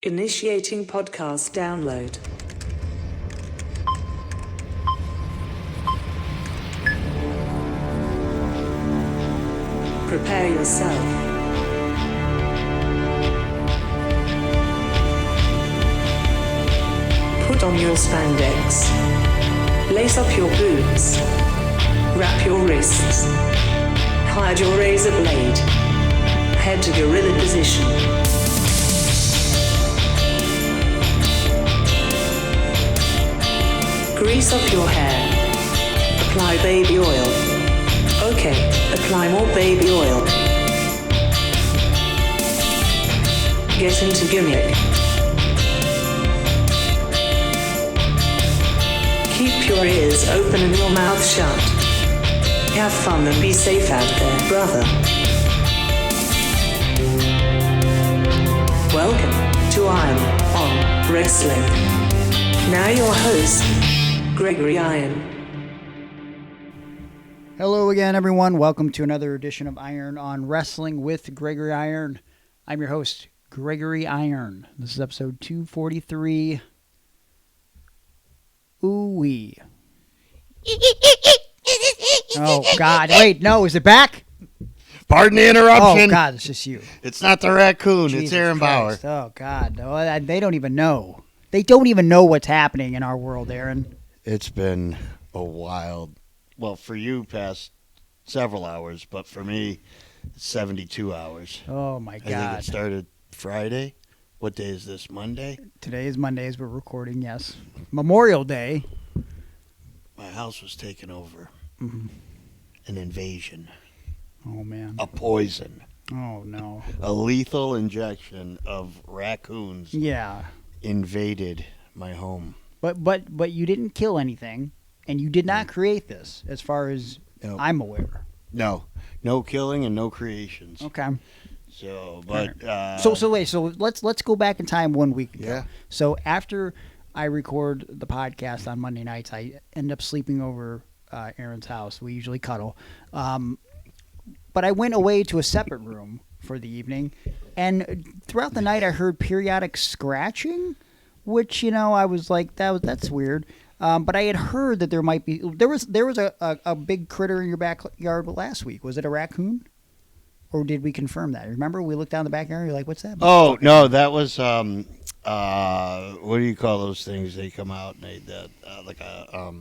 Initiating podcast download. Prepare yourself. Put on your spandex. Lace up your boots. Wrap your wrists. Hide your razor blade. Head to gorilla position. Grease up your hair. Apply baby oil. Okay, apply more baby oil. Get into gimmick. Keep your ears open and your mouth shut. Have fun and be safe out there, brother. Welcome to I'm on Wrestling. Now your host, Gregory Iron. Hello again, everyone. Welcome to another edition of Iron on Wrestling with Gregory Iron. I'm your host, Gregory Iron. This is episode 243. Ooh-wee. Oh, God. Wait, no, is it back? Pardon the interruption. Oh, God, it's just you. It's not the raccoon. Jesus it's Aaron Bauer. Christ. Oh, God. No, they don't even know. They don't even know what's happening in our world, Aaron. It's been a wild, well, for you, past several hours, but for me, 72 hours. Oh, my God. I think it started Friday. What day is this, Monday? Today is Monday as we're recording, yes. Memorial Day. My house was taken over. Mm-hmm. An invasion. Oh, man. A poison. Oh, no. A lethal injection of raccoons Yeah. invaded my home. But you didn't kill anything, and you did not create this, as far as I'm aware. No killing and no creations. Okay. So, but So let's go back in time 1 week ago. Yeah. So after I record the podcast on Monday nights, I end up sleeping over Aaron's house. We usually cuddle, but I went away to a separate room for the evening, and throughout the night I heard periodic scratching, which I was like, that's weird. But I had heard that there was a big critter in your backyard last week. Was it a raccoon? Or did we confirm that? Remember, we looked down the backyard. You're like, "What's that?" Oh no, that was what do you call those things? They come out and they like a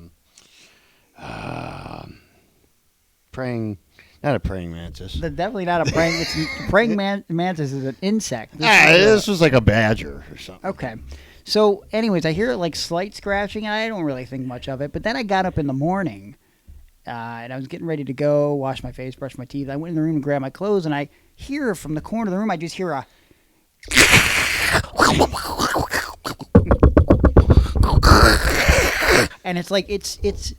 praying, not a praying mantis. Definitely not a praying. Praying mantis is an insect. This was like a badger or something. Okay. So, anyways, I hear like slight scratching, and I don't really think much of it. But then I got up in the morning. And I was getting ready to go, wash my face, brush my teeth. I went in the room and grabbed my clothes, and I hear from the corner of the room, I just hear a... And it's like, it's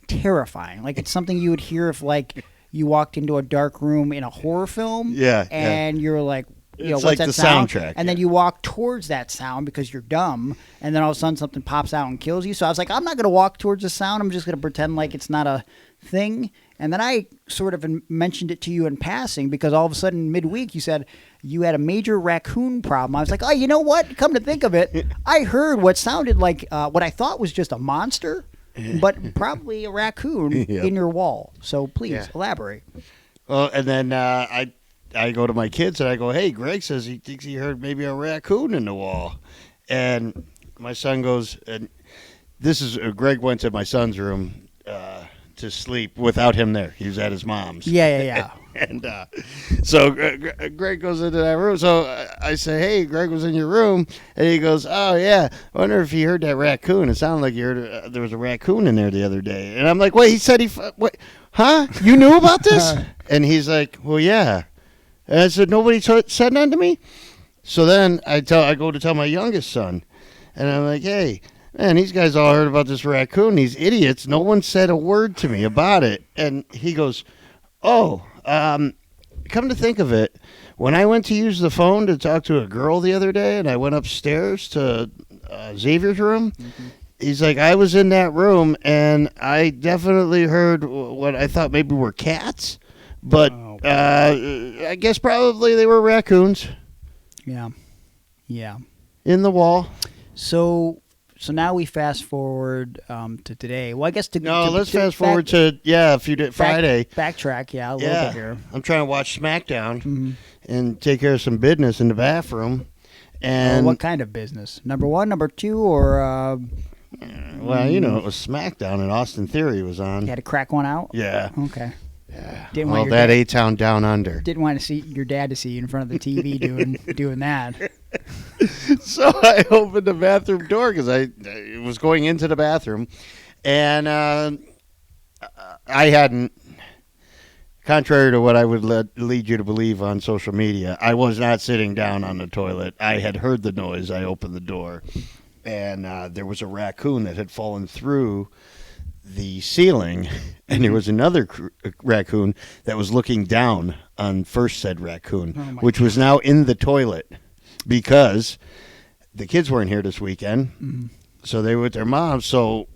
terrifying. Like, it's something you would hear if, like, you walked into a dark room in a horror film. Yeah. And you're like... It's what's like that the sound? soundtrack. And then you walk towards that sound because you're dumb, and then all of a sudden something pops out and kills you. So I was like, I'm not going to walk towards the sound. I'm just going to pretend like it's not a thing. And then I sort of mentioned it to you in passing because all of a sudden midweek you said you had a major raccoon problem. I was like, oh, you know what? Come to think of it, I heard what sounded like what I thought was just a monster, but probably a raccoon in your wall. So please elaborate. Well, and then I go to my kids and I go, hey, Greg says he thinks he heard maybe a raccoon in the wall. And my son goes, and this is, Greg went to my son's room to sleep without him there. He was at his mom's. Yeah. And so Greg goes into that room. So I say, hey, Greg was in your room. And he goes, oh, yeah. I wonder if he heard that raccoon. It sounded like you heard there was a raccoon in there the other day. And I'm like, wait, he said what? Huh? You knew about this? And he's like, well, yeah. And I said, nobody said nothing to me? So then I go to tell my youngest son. And I'm like, hey, man, these guys all heard about this raccoon. These idiots. No one said a word to me about it. And he goes, oh, come to think of it, when I went to use the phone to talk to a girl the other day and I went upstairs to Xavier's room, he's like, I was in that room and I definitely heard what I thought maybe were cats. But I guess probably they were raccoons. Yeah. in the wall. So now we fast forward to today. Well, I guess Let's fast forward to Friday. Backtrack, a little bit here. I'm trying to watch SmackDown and take care of some business in the bathroom. And what kind of business? Number 1, number 2, or well, it was SmackDown and Austin Theory was on. you had to crack one out? Yeah. Okay. Yeah. Didn't want your that dad- A-Town Down Under. Didn't want to see your dad to see you in front of the TV doing that. So I opened the bathroom door because I was going into the bathroom, and I hadn't, contrary to what I would lead you to believe on social media, I was not sitting down on the toilet. I had heard the noise. I opened the door, and there was a raccoon that had fallen through the ceiling, and there was another raccoon that was looking down on first said raccoon, which was now in the toilet because the kids weren't here this weekend, so they were with their mom. So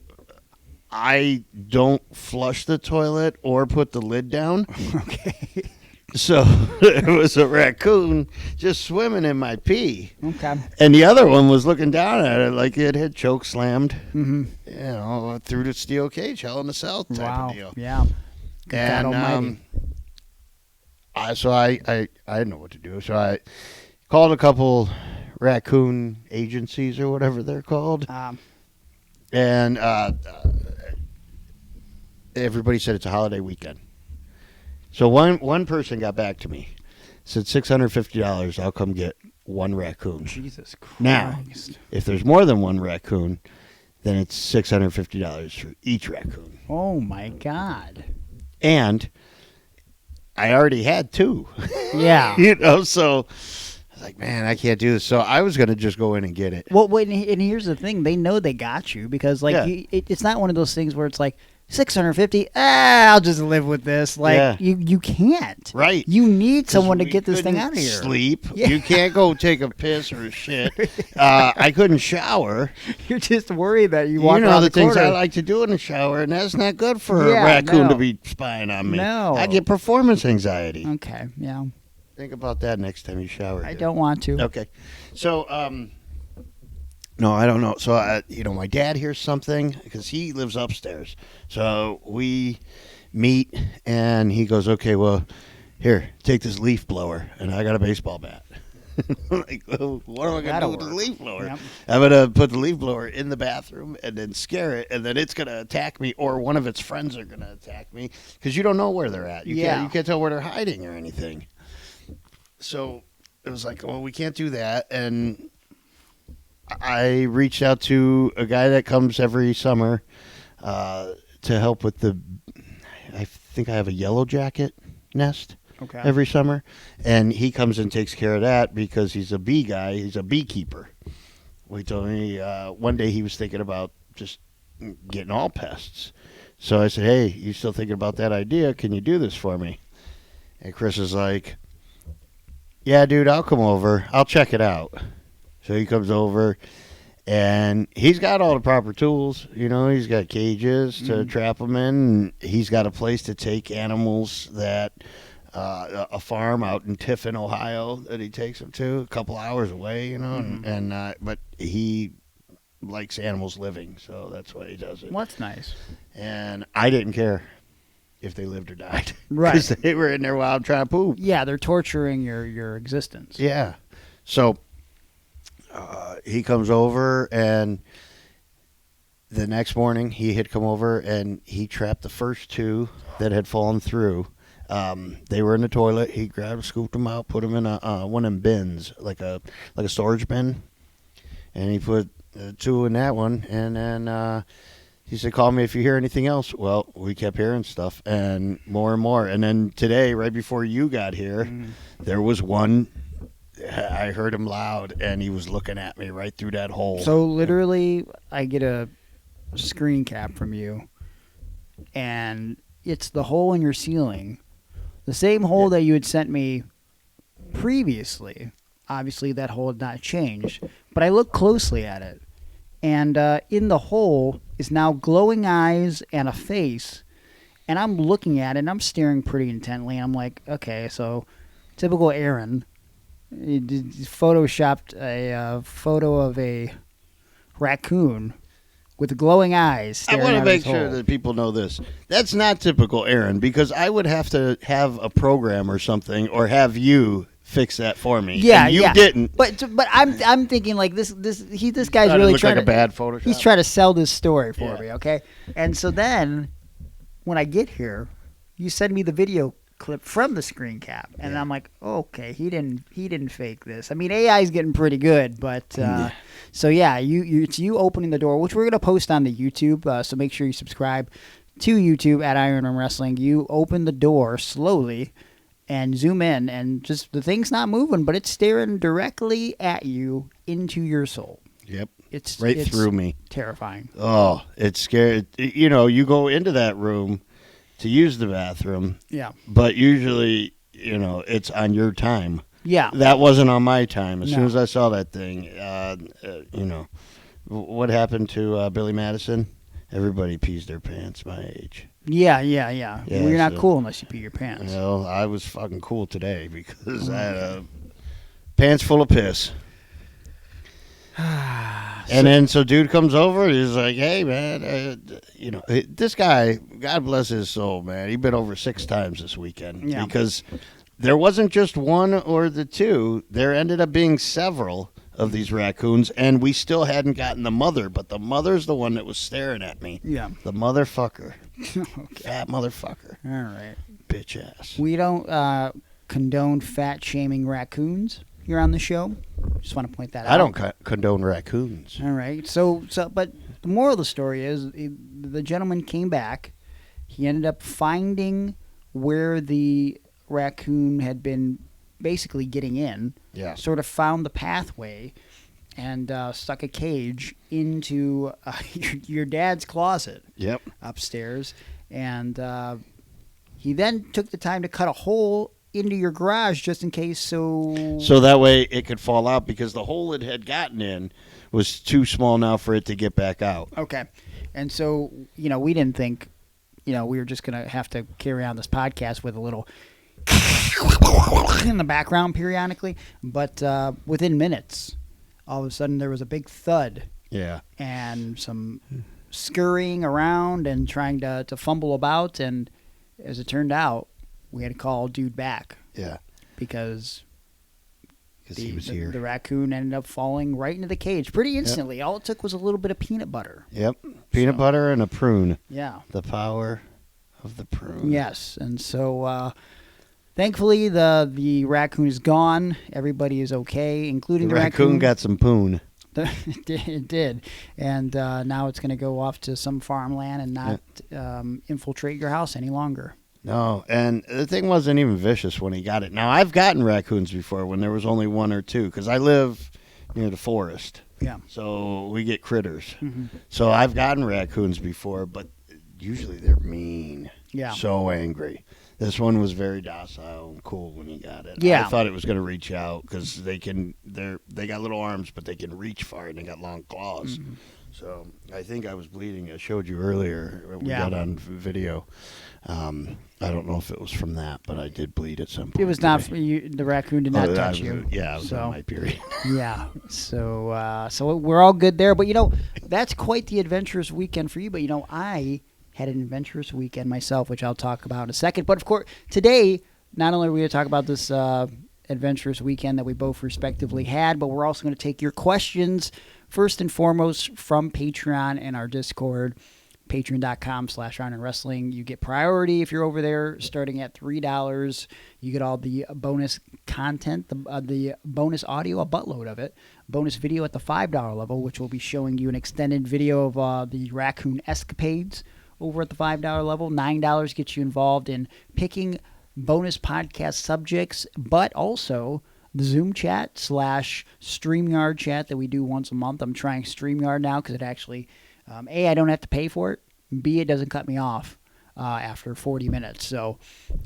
I don't flush the toilet or put the lid down. Okay. So there was a raccoon just swimming in my pee. Okay. And the other one was looking down at it like it had choke slammed, through the steel cage, Hell in a Cell type of deal. Yeah. Good God Almighty. So I didn't know what to do. So I called a couple raccoon agencies or whatever they're called. And everybody said it's a holiday weekend. So one person got back to me, said $650. I'll come get one raccoon. Jesus Christ. Now, if there's more than one raccoon, then it's $650 for each raccoon. Oh my God. And I already had 2. Yeah. So I was like, man, I can't do this. So I was going to just go in and get it. Well, wait, and here's the thing: they know they got you because, it's not one of those things where it's like $650. I'll just live with this. You can't. Right. You need someone to get this thing out of here. Sleep. Yeah. You can't go take a piss or a shit. I couldn't shower. You're just worried that you walk You know around the things corner. I like to do in the shower, and that's not good for a raccoon to be spying on me. No. I get performance anxiety. Okay. Yeah. Think about that next time you shower. I don't want to. Okay. So, no, I don't know. So, my dad hears something because he lives upstairs. So we meet, and he goes, okay, well, here, take this leaf blower. And I got a baseball bat. I'm like, well, what am I going to do with the leaf blower? Yep. I'm going to put the leaf blower in the bathroom and then scare it, and then it's going to attack me, or one of its friends are going to attack me because you don't know where they're at. You can't tell where they're hiding or anything. So it was like, well, we can't do that. And I reached out to a guy that comes every summer to help with I think I have a yellow jacket nest every summer. And he comes and takes care of that because he's a bee guy. He's a beekeeper. He told me one day he was thinking about just getting all pests. So I said, hey, you still thinking about that idea? Can you do this for me? And Chris is like, yeah, dude, I'll come over. I'll check it out. So he comes over, and he's got all the proper tools. He's got cages to trap them in. And he's got a place to take animals that a farm out in Tiffin, Ohio, that he takes them to, a couple hours away. But he likes animals living, so that's why he does it. Well, that's nice. And I didn't care if they lived or died. Right. Because they were in there while I'm trying to poop. Yeah, they're torturing your existence. Yeah. So he comes over, and the next morning he had come over, and he trapped the first 2 that had fallen through. They were in the toilet. He grabbed, scooped them out, put them in one of them bins, like a storage bin. And he put 2 in that one, and then he said, call me if you hear anything else. Well, we kept hearing stuff, and more. And then today, right before you got here, there was one. I heard him loud, and he was looking at me right through that hole. So literally, I get a screen cap from you, and it's the hole in your ceiling. The same hole that you had sent me previously. Obviously, that hole had not changed. But I looked closely at it, and in the hole is now glowing eyes and a face, and I'm looking at it, and I'm staring pretty intently, and I'm like, okay, so typical Aaron. he photoshopped a photo of a raccoon with glowing eyes. I want to make sure that people know this. That's not typical Aaron, because I would have to have a program or something, or have you fix that for me. Yeah, and you didn't. But I'm thinking like this guy's Thought it really looked trying like a bad Photoshop. He's trying to sell this story for Yeah. me, okay? And so then when I get here, you send me the video clip from the screen cap, and I'm like, okay, he didn't fake this. I mean, AI is getting pretty good, but so yeah, it's you opening the door, which we're gonna post on the YouTube. So make sure you subscribe to YouTube at Iron and Wrestling. You open the door slowly and zoom in, and just the thing's not moving, but it's staring directly at you into your soul. Yep. It's through me. Terrifying. Oh, it's scary. You know, you go into that room to use the bathroom. Yeah. But usually, you know, it's on your time. Yeah. That wasn't on my time. As No. soon as I saw that thing, you know, what happened to Billy Madison? Everybody pees their pants my age. Yeah. Yeah, Well, you're not so- cool unless you pee your pants. Well, I was fucking cool today because I had pants full of piss. And then so dude comes over, he's like, hey man, you know, this guy, God bless his soul, man, he'd been over 6 times this weekend. Yeah. Because there wasn't just one or the two, there ended up being several of these raccoons, and we still hadn't gotten the mother, but the mother's the one that was staring at me. Yeah. The motherfucker. Okay. Fat motherfucker. All right. Bitch ass. We don't condone fat shaming raccoons here on the show. Just want to point that out. I don't condone raccoons. All right. So, but the moral of the story is the gentleman came back. He ended up finding where the raccoon had been basically getting in. Yeah. Sort of found the pathway and stuck a cage into your dad's closet Yep. upstairs. And he then took the time to cut a hole into your garage just in case. So that way it could fall out, because the hole it had gotten in was too small now for it to get back out. Okay. And so, you know, we didn't think, you know, we were just going to have to carry on this podcast with a little in the background periodically. But within minutes, all of a sudden there was a big thud Yeah. and some scurrying around and trying to fumble about. And as it turned out, we had to call dude back Yeah. because He was here. the raccoon ended up falling right into the cage pretty instantly. All it took was a little bit of peanut butter. Yep. Peanut butter and a prune. Yeah. The power of the prune. Yes. And so thankfully the raccoon is gone. Everybody is okay, including The the raccoon got some poon. It did. And now it's going to go off to some farmland and not infiltrate your house any longer. No, and the thing wasn't even vicious when he got it. Now, I've gotten raccoons before when there was only 1 or 2, because I live near the forest. Yeah. So we get critters. Mm-hmm. So I've gotten raccoons before, but usually they're mean. Yeah. So angry. This one was very docile and cool when he got it. Yeah. I thought it was going to reach out, because they got little arms, but they can reach far, and they got long claws. Mm-hmm. So I think I was bleeding. I showed you earlier. We Yeah. got on video. I don't know if it was from that, but I did bleed at some point. It was not today. for you. The raccoon did not touch you. Yeah, I was on my period. Yeah. So we're all good there. But, you know, that's quite the adventurous weekend for you. But, you know, I had an adventurous weekend myself, which I'll talk about in a second. But, of course, today, not only are we going to talk about this adventurous weekend that we both respectively had, but we're also going to take your questions, first and foremost, from Patreon and our Discord. Patreon.com/Iron You get priority if you're over there, starting at $3. You get all the bonus content, the bonus audio, a buttload of it, bonus video at the $5 level, which will be showing you an extended video of the raccoon escapades over at the $5 level. $9 gets you involved in picking bonus podcast subjects, but also the Zoom chat / StreamYard chat that we do once a month. I'm trying StreamYard now because it actually... A, I don't have to pay for it. B, it doesn't cut me off after 40 minutes. So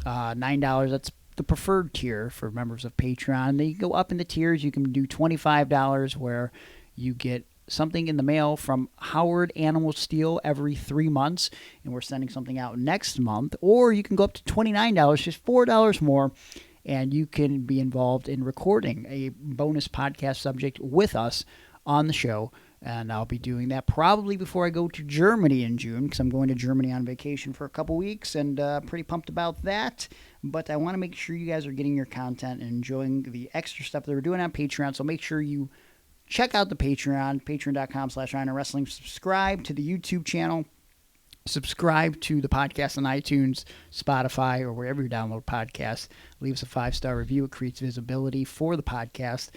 $9, that's the preferred tier for members of Patreon. Then you go up in the tiers. You can do $25 where you get something in the mail from Howard Animal Steel every 3 months, and we're sending something out next month. Or you can go up to $29, just $4 more, and you can be involved in recording a bonus podcast subject with us on the show. And I'll be doing that probably before I go to Germany in June, because I'm going to Germany on vacation for a couple weeks, and pretty pumped about that. But I want to make sure you guys are getting your content and enjoying the extra stuff that we're doing on Patreon. So make sure you check out the Patreon, patreon.com/Iron Wrestling. Subscribe to the YouTube channel. Subscribe to the podcast on iTunes, Spotify, or wherever you download podcasts. Leave us a 5-star review. It creates visibility for the podcast.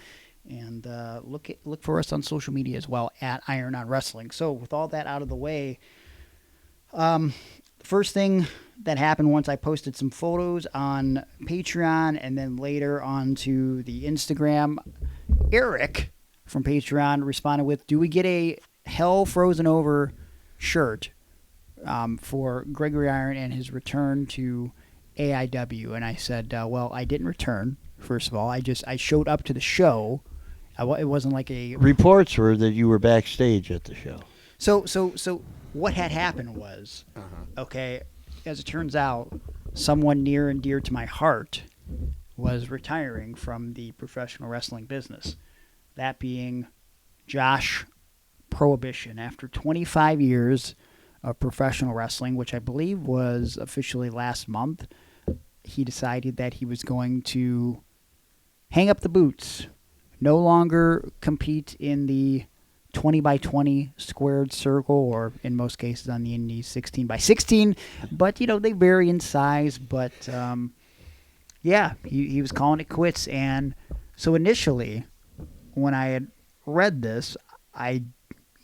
And look for us on social media as well, at Iron on Wrestling. So with all that out of the way, first thing that happened once I posted some photos on Patreon and then later onto the Instagram, Eric from Patreon responded with, do we get a Hell Frozen Over shirt for Gregory Iron and his return to AIW? And I said, well, I didn't return, first of all. I showed up to the show. It wasn't like a... Reports were that you were backstage at the show. So what had happened was, okay, as it turns out, someone near and dear to my heart was retiring from the professional wrestling business. That being Josh Prohibition. After 25 years of professional wrestling, which I believe was officially last month, he decided that he was going to hang up the boots, no longer compete in the 20x20 squared circle, or in most cases on the indies 16x16, but they vary in size. But he was calling it quits. And so initially, when I had read this,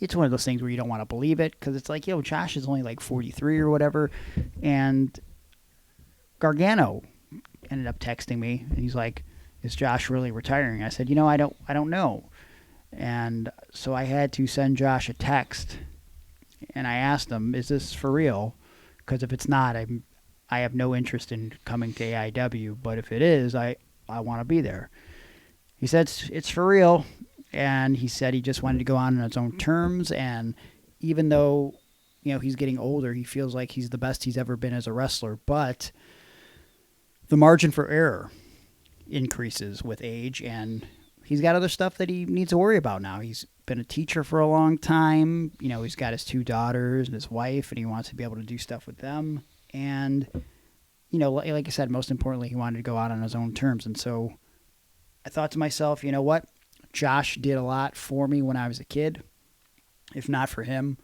it's one of those things where you don't want to believe it, because it's like, Josh is only like 43 or whatever. And Gargano ended up texting me, and he's like, is Josh really retiring? I said, I don't know. And so I had to send Josh a text, and I asked him, is this for real? Because if it's not, I have no interest in coming to AIW, but if it is, I want to be there. He said it's for real, and he said he just wanted to go on his own terms, and even though he's getting older, he feels like he's the best he's ever been as a wrestler, but the margin for error increases with age, and he's got other stuff that he needs to worry about now. He's been a teacher for a long time. He's got his 2 daughters and his wife, and he wants to be able to do stuff with them. And, like I said, most importantly, he wanted to go out on his own terms. And so I thought to myself, you know what? Josh did a lot for me when I was a kid. If not for him,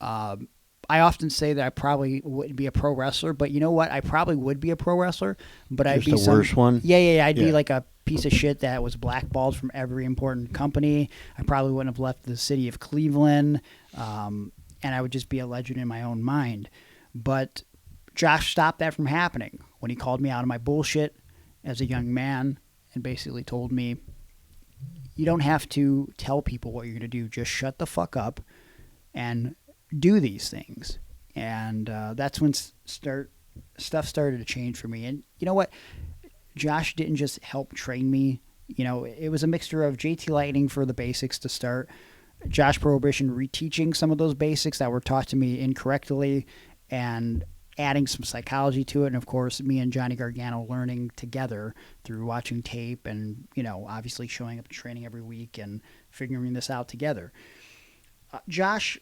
I often say that I probably wouldn't be a pro wrestler, but you know what? I probably would be a pro wrestler, but I'd be the worst one. Yeah. I'd be like a piece of shit that was blackballed from every important company. I probably wouldn't have left the city of Cleveland, and I would just be a legend in my own mind. But Josh stopped that from happening when he called me out of my bullshit as a young man and basically told me, you don't have to tell people what you're going to do. Just shut the fuck up and do these things. And that's when stuff started to change for me. And you know what? Josh didn't just help train me. It was a mixture of JT Lightning for the basics to start, Josh Prohibition reteaching some of those basics that were taught to me incorrectly, and adding some psychology to it. And of course, me and Johnny Gargano learning together through watching tape and, obviously showing up and training every week and figuring this out together. Josh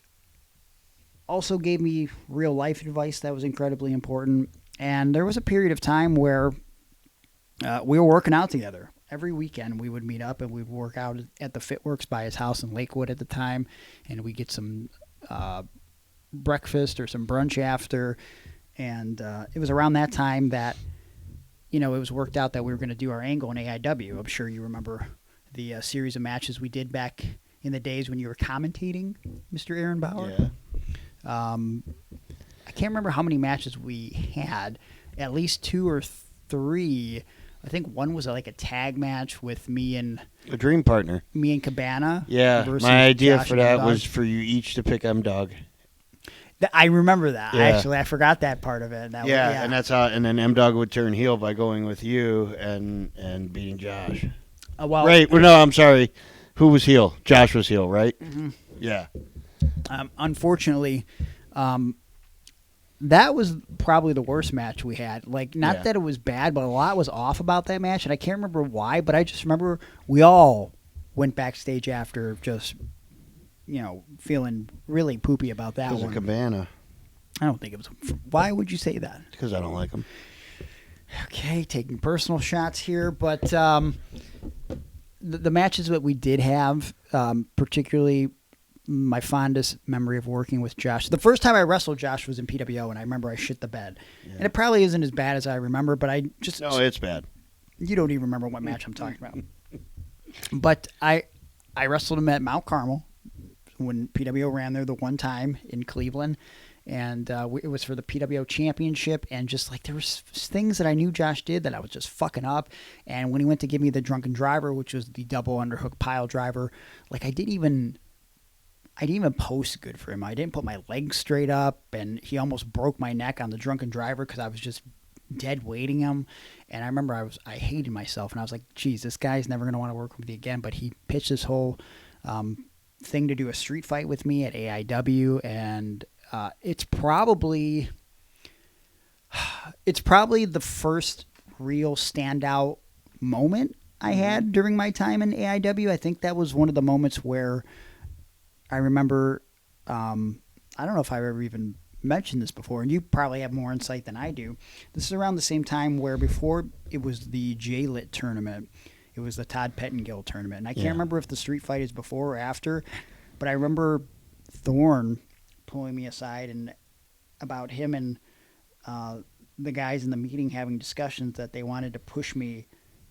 also gave me real life advice that was incredibly important. And there was a period of time where we were working out together. Every weekend we would meet up and we would work out at the Fitworks by his house in Lakewood at the time. And we'd get some breakfast or some brunch after. And it was around that time that, it was worked out that we were going to do our angle in AIW. I'm sure you remember the series of matches we did back in the days when you were commentating, Mr. Aaron Bauer. Yeah. I can't remember how many matches we had. At least 2 or 3. I think one was like a tag match with me and a dream partner. Me and Cabana. Yeah, my idea for that was for you each to pick M-Dog. I remember that. Yeah. Actually, I forgot that part of it. And that's how. And then M-Dog would turn heel by going with you and beating Josh. Right. Well, no, I'm sorry. Who was heel? Josh was heel, right? Mm-hmm. Yeah. Unfortunately, that was probably the worst match we had. Like, not Yeah. that it was bad, but a lot was off about that match, and I can't remember why, but I just remember we all went backstage after just, feeling really poopy about that Because one. of Cabana. I don't think it was. Why would you say that? Because I don't like him. Okay, taking personal shots here, but the matches that we did have, particularly my fondest memory of working with Josh. The first time I wrestled Josh was in PWO, and I remember I shit the bed. Yeah. And it probably isn't as bad as I remember, but I just... No, it's bad. You don't even remember what match I'm talking about. But I wrestled him at Mount Carmel when PWO ran there the one time in Cleveland. And it was for the PWO championship. And just like there was things that I knew Josh did that I was just fucking up. And when he went to give me the drunken driver, which was the double underhook pile driver, like I didn't even post good for him. I didn't put my legs straight up, and he almost broke my neck on the drunken driver because I was just dead weighting him. And I remember I hated myself, and I was like, geez, this guy's never going to want to work with me again. But he pitched this whole thing to do a street fight with me at AIW, and it's probably the first real standout moment I had during my time in AIW. I think that was one of the moments where I remember, I don't know if I've ever even mentioned this before, and you probably have more insight than I do. This is around the same time where before it was the J-Lit tournament, it was the Todd Pettengill tournament. And I can't remember if the street fight is before or after, but I remember Thorne pulling me aside and about him and the guys in the meeting having discussions that they wanted to push me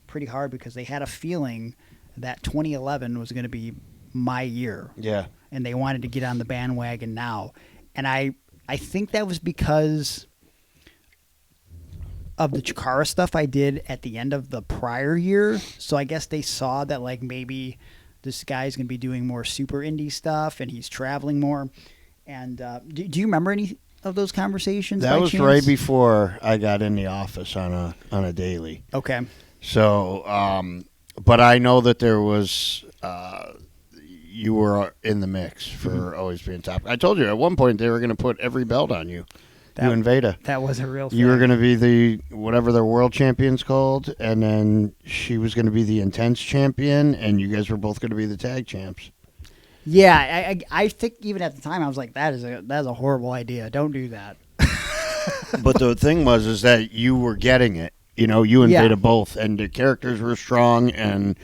pretty hard because they had a feeling that 2011 was going to be my year. Yeah. And they wanted to get on the bandwagon now. And I think that was because of the Chikara stuff I did at the end of the prior year. So I guess they saw that like maybe this guy's going to be doing more super indie stuff and he's traveling more. And do you remember any of those conversations? That by was chance? right before I got in the office on a daily. Okay. So, but I know that there was you were in the mix for always being top. I told you at one point they were going to put every belt on you. You and Veda. That was a real thing. You were going to be the whatever their world champion's called, and then she was going to be the intense champion, and you guys were both going to be the tag champs. Yeah, I think even at the time I was like, that is a horrible idea. Don't do that. But the thing was that you were getting it. You and Veda both, and the characters were strong, and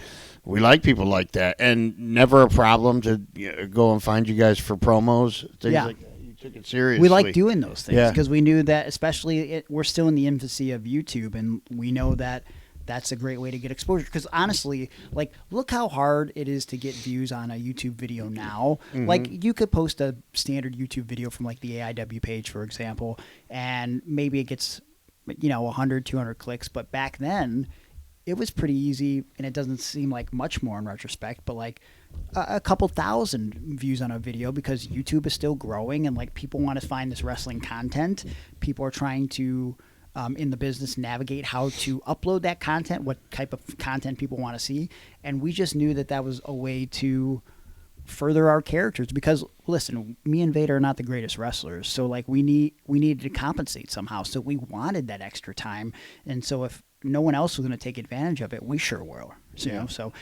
we like people like that, and never a problem to go and find you guys for promos, things like that. You took it seriously. We like doing those things Yeah. because we knew that, especially we're still in the infancy of YouTube, and we know that that's a great way to get exposure. Because honestly, like, look how hard it is to get views on a YouTube video now. Mm-hmm. Like, you could post a standard YouTube video from like the AIW page, for example, and maybe it gets 100, 200 clicks. But back then, it was pretty easy, and it doesn't seem like much more in retrospect, but like a couple thousand views on a video because YouTube is still growing, and like people want to find this wrestling content. People are trying to, in the business, navigate how to upload that content, what type of content people want to see. And we just knew that was a way to further our characters because, listen, me and Vader are not the greatest wrestlers. So like we needed to compensate somehow. So we wanted that extra time. And so if no one else was going to take advantage of it, we sure were. So,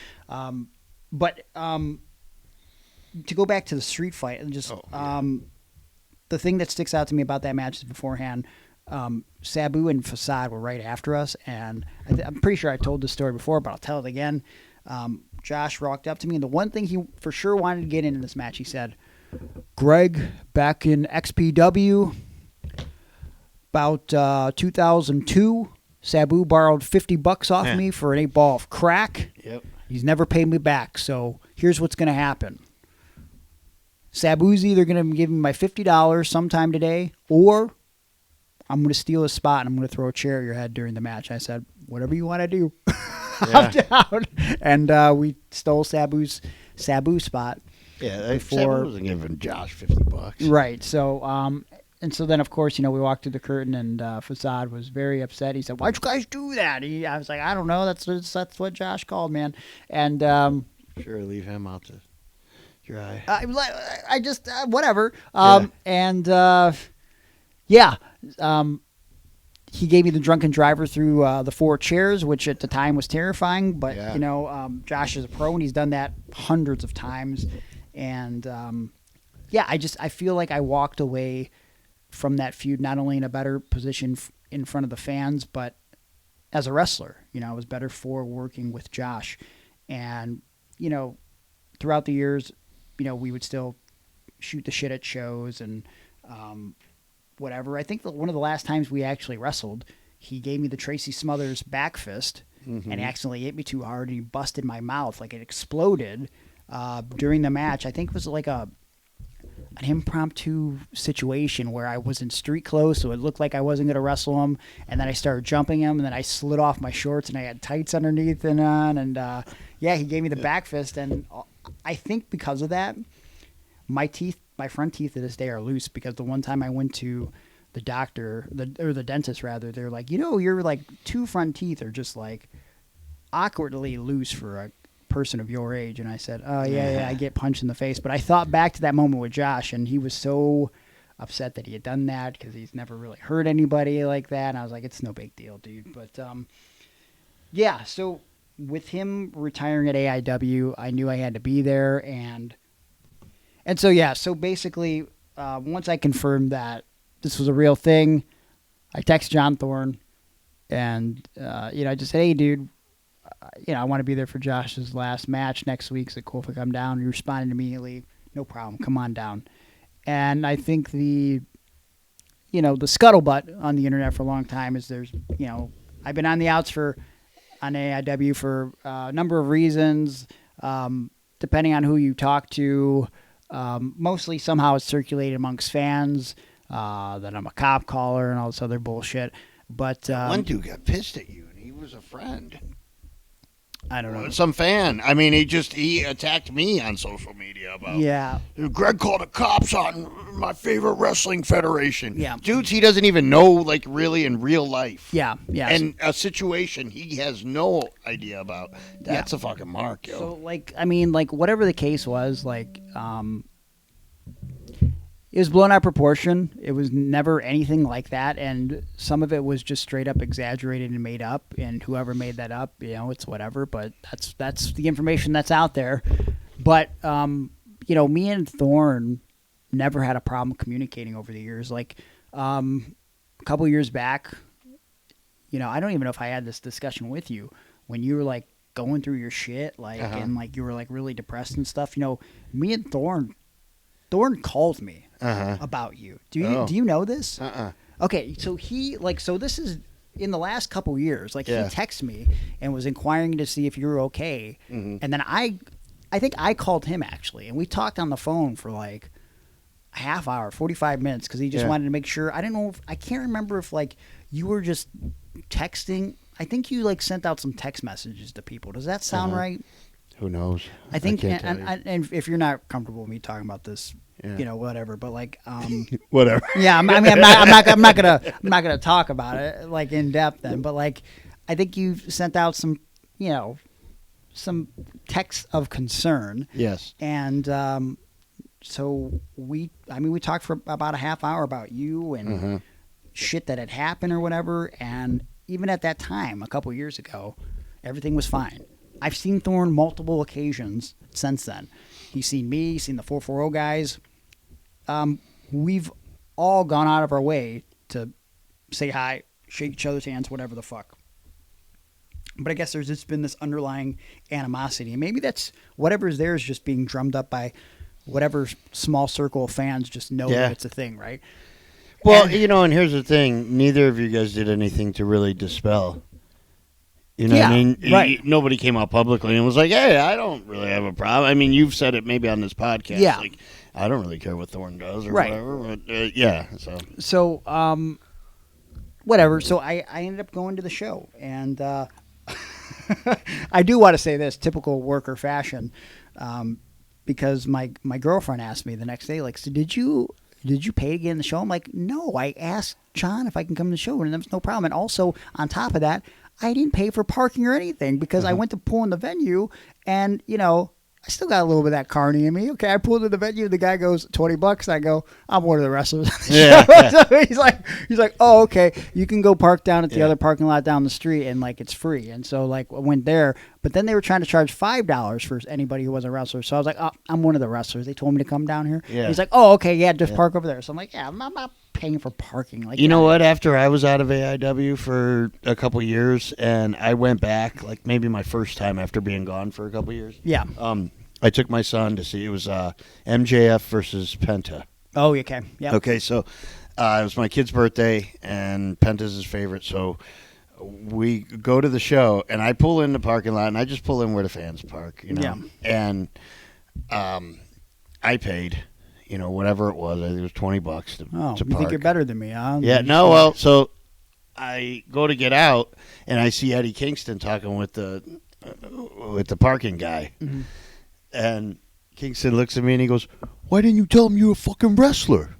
but to go back to the street fight and just the thing that sticks out to me about that match is beforehand, Sabu and Facade were right after us, and I'm pretty sure I told this story before, but I'll tell it again. Josh walked up to me, and the one thing he for sure wanted to get in this match, he said, Greg, back in XPW, about 2002, Sabu borrowed $50 off me for an 8-ball of crack. Yep. He's never paid me back, so here's what's going to happen. Sabu's either going to give me my $50 sometime today, or I'm going to steal his spot and I'm going to throw a chair at your head during the match. I said, whatever you want to do. I'm down. And we stole Sabu's spot. Yeah, Sabu wasn't giving Josh $50. Right. So, and so then, of course, we walked through the curtain, and Facade was very upset. He said, "Why'd you guys do that?" I was like, "I don't know. That's what Josh called, man." And sure, leave him out to dry. I just whatever. And yeah, He gave me the drunken driver through the 4 chairs, which at the time was terrifying. But, Yeah. Josh is a pro, and he's done that hundreds of times. And, I feel like I walked away from that feud not only in a better position in front of the fans, but as a wrestler. I was better for working with Josh. And, throughout the years, we would still shoot the shit at shows and whatever. I think one of the last times we actually wrestled, he gave me the Tracy Smothers back fist, and he accidentally hit me too hard, and he busted my mouth. Like, it exploded during the match. I think it was like an impromptu situation where I was in street clothes, so it looked like I wasn't going to wrestle him, and then I started jumping him, and then I slid off my shorts, and I had tights underneath and on, and he gave me the back fist, and I think because of that, my front teeth to this day are loose, because the one time I went to the doctor, the dentist rather, they're like, your like 2 front teeth are just like awkwardly loose for a person of your age. And I said, oh yeah, I get punched in the face. But I thought back to that moment with Josh, and he was so upset that he had done that, because he's never really hurt anybody like that. And I was like, it's no big deal, dude. But so with him retiring at AIW, I knew I had to be there, and so basically, once I confirmed that this was a real thing, I text John Thorne, and I just said, hey, dude, I want to be there for Josh's last match next week. Is it cool if I come down? And he responded immediately, no problem, come on down. And I think the scuttlebutt on the internet for a long time is I've been on the outs on AIW for a number of reasons, depending on who you talk to. Mostly somehow it's circulated amongst fans that I'm a cop caller and all this other bullshit. But one dude got pissed at you, and he was a friend. I don't know. Some fan. I mean, he attacked me on social media about. Yeah. Greg called the cops on my favorite wrestling federation. Yeah. Dudes he doesn't even know, like, really in real life. Yeah. And a situation he has no idea about. That's a fucking mark, yo. So, whatever the case was, it was blown out of proportion. It was never anything like that, and some of it was just straight up exaggerated and made up, and whoever made that up, it's whatever, but that's the information that's out there. But, me and Thorne never had a problem communicating over the years. Like, a couple years back, I don't even know if I had this discussion with you, when you were, like, going through your shit, and, like, you were, like, really depressed and stuff. Me and Thorne called me about you. Do you know this? Okay, so this is in the last couple years. Like, he texted me and was inquiring to see if you were okay. And then I think I called him, actually, and we talked on the phone for like a half hour, 45 minutes, because he just wanted to make sure. I can't remember if like you were just texting. I think you like sent out some text messages to people. Does that sound right? Who knows? I think, and if you're not comfortable with me talking about this, whatever. But like, whatever. Yeah, I'm not gonna talk about it like in depth then. But like, I think you've sent out some texts of concern. Yes. And so we talked for about a half hour about you and shit that had happened or whatever. And even at that time, a couple years ago, everything was fine. I've seen Thorne multiple occasions since then. He's seen me, he's seen the 440 guys. We've all gone out of our way to say hi, shake each other's hands, whatever the fuck. But I guess there's just been this underlying animosity. And maybe that's whatever's there is just being drummed up by whatever small circle of fans just know that it's a thing, right? Well, and here's the thing. Neither of you guys did anything to really dispel. You know what I mean? Right. Nobody came out publicly and was like, hey, I don't really have a problem. I mean, you've said it maybe on this podcast. Yeah. Like, I don't really care what Thorne does or right. whatever. But, So, whatever. So I ended up going to the show. And I do want to say this, typical worker fashion, because my girlfriend asked me the next day, like, so did you pay to get in the show? I'm like, no, I asked John if I can come to the show, and there was no problem. And also, on top of that, I didn't pay for parking or anything because I went to pull in the venue, and, I still got a little bit of that carny in me. Okay, I pulled to the venue. The guy goes, $20. I go, I'm one of the wrestlers. Yeah, So he's like, oh, okay. You can go park down at the other parking lot down the street, and like it's free. And so like I went there, but then they were trying to charge $5 for anybody who wasn't a wrestler. So I was like, oh, I'm one of the wrestlers. They told me to come down here. Yeah. He's like, oh, okay, yeah, just park over there. So I'm like, yeah, I'm not paying for parking. Like, You know what? After I was out of AIW for a couple years, and I went back, like maybe my first time after being gone for a couple years. Yeah. I took my son to see. It was MJF versus Penta. Oh, okay. Yeah. Okay, so it was my kid's birthday, and Penta's his favorite. So we go to the show, and I pull in the parking lot, and I just pull in where the fans park, you know. Yeah. And I paid, you know, whatever it was. I think it was $20 to Oh, to you park. think you're better than me, huh? Yeah, no, well, so I go to get out, and I see Eddie Kingston talking with the parking guy. Mm-hmm. And Kingston looks at me and he goes, "Why didn't you tell him you're a fucking wrestler?"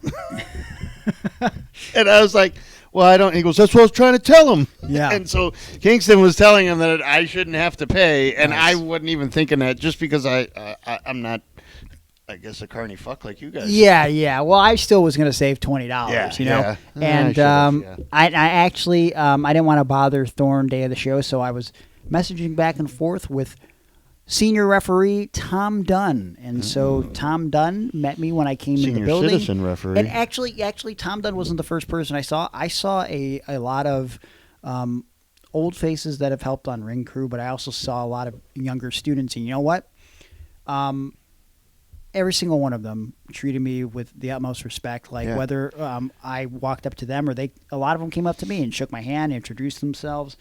And I was like, "Well, I don't." He goes, "That's what I was trying to tell him." Yeah. And so Kingston was telling him that I shouldn't have to pay, and Nice. I wasn't even thinking that just because I'm not, I guess, a carny fuck like you guys. Yeah. Well, I still was going to save $20, you know. Yeah. And I should've, yeah. I actually I didn't want to bother Thorne day of the show, so I was messaging back and forth with senior referee Tom Dunn. And so Tom Dunn met me when I came into the Senior building. citizen referee. And actually Tom Dunn wasn't the first person I saw. I saw a lot of old faces that have helped on Ring Crew, but I also saw a lot of younger students. And you know what? Every single one of them treated me with the utmost respect. Like whether I walked up to them or a lot of them came up to me and shook my hand, introduced themselves.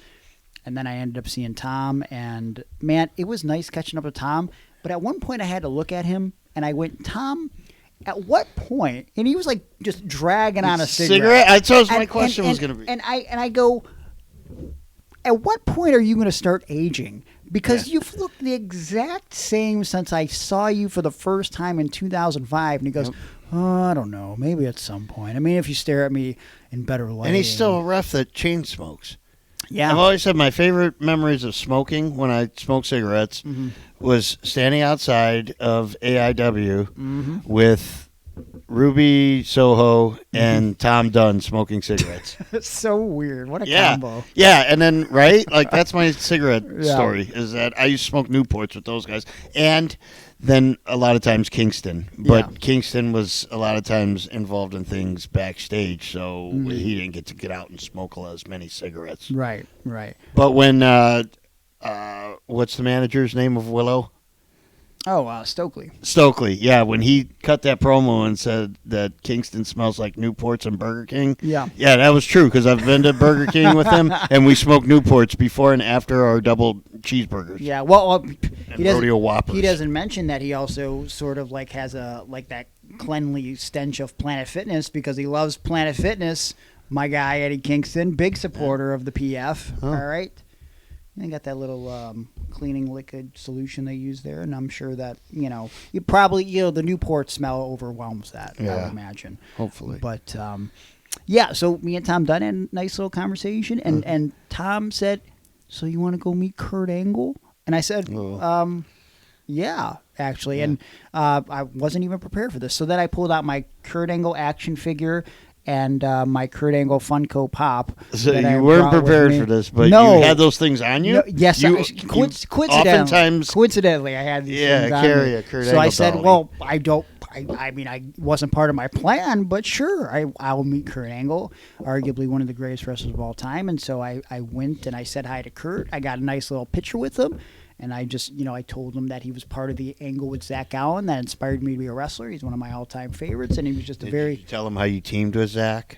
And then I ended up seeing Tom, and man, it was nice catching up with Tom. But at one point I had to look at him, and I went, Tom, at what point? And he was like just dragging on a cigarette. That's what my question was going to be. And I go, at what point are you going to start aging? Because you've looked the exact same since I saw you for the first time in 2005. And he goes, oh, I don't know, maybe at some point. I mean, if you stare at me in better light. And he's still a ref that chain smokes. Yeah. I've always said my favorite memories of smoking when I smoked cigarettes was standing outside of AIW with Ruby Soho and Tom Dunn smoking cigarettes. It's so weird. What a combo. Yeah, and then, right? Like, that's my cigarette story, is that I used to smoke Newports with those guys. And then a lot of times Kingston. But Kingston was a lot of times involved in things backstage, so he didn't get to get out and smoke as many cigarettes. Right. But when, what's the manager's name of Willow? Oh, Stokely, yeah, when he cut that promo and said that Kingston smells like Newports and Burger King. Yeah, that was true because I've been to Burger King with him, and we smoked Newports before and after our double cheeseburgers. Yeah, well, he rodeo whoppers. He doesn't mention that he also sort of like has that cleanly stench of Planet Fitness because he loves Planet Fitness. My guy Eddie Kingston, big supporter of the PF. All right. They got that little cleaning liquid solution they use there, and I'm sure that, you probably, the Newport smell overwhelms that, I would imagine. Hopefully. But, so me and Tom Dunn had a nice little conversation, and Tom said, so you want to go meet Kurt Angle? And I said, yeah, actually. Yeah. And I wasn't even prepared for this. So then I pulled out my Kurt Angle action figure and my Kurt Angle Funko Pop. So you weren't prepared for this, but you had those things on you? No, yes. Coincidentally, I had these things on carry me. a Kurt So Angle I said, dolly. well, I wasn't part of my plan, but sure, I'll meet Kurt Angle, arguably one of the greatest wrestlers of all time. And so I went and I said hi to Kurt. I got a nice little picture with him. And I just, I told him that he was part of the angle with Zach Allen that inspired me to be a wrestler. He's one of my all-time favorites, and he was just Did you tell him how you teamed with Zach?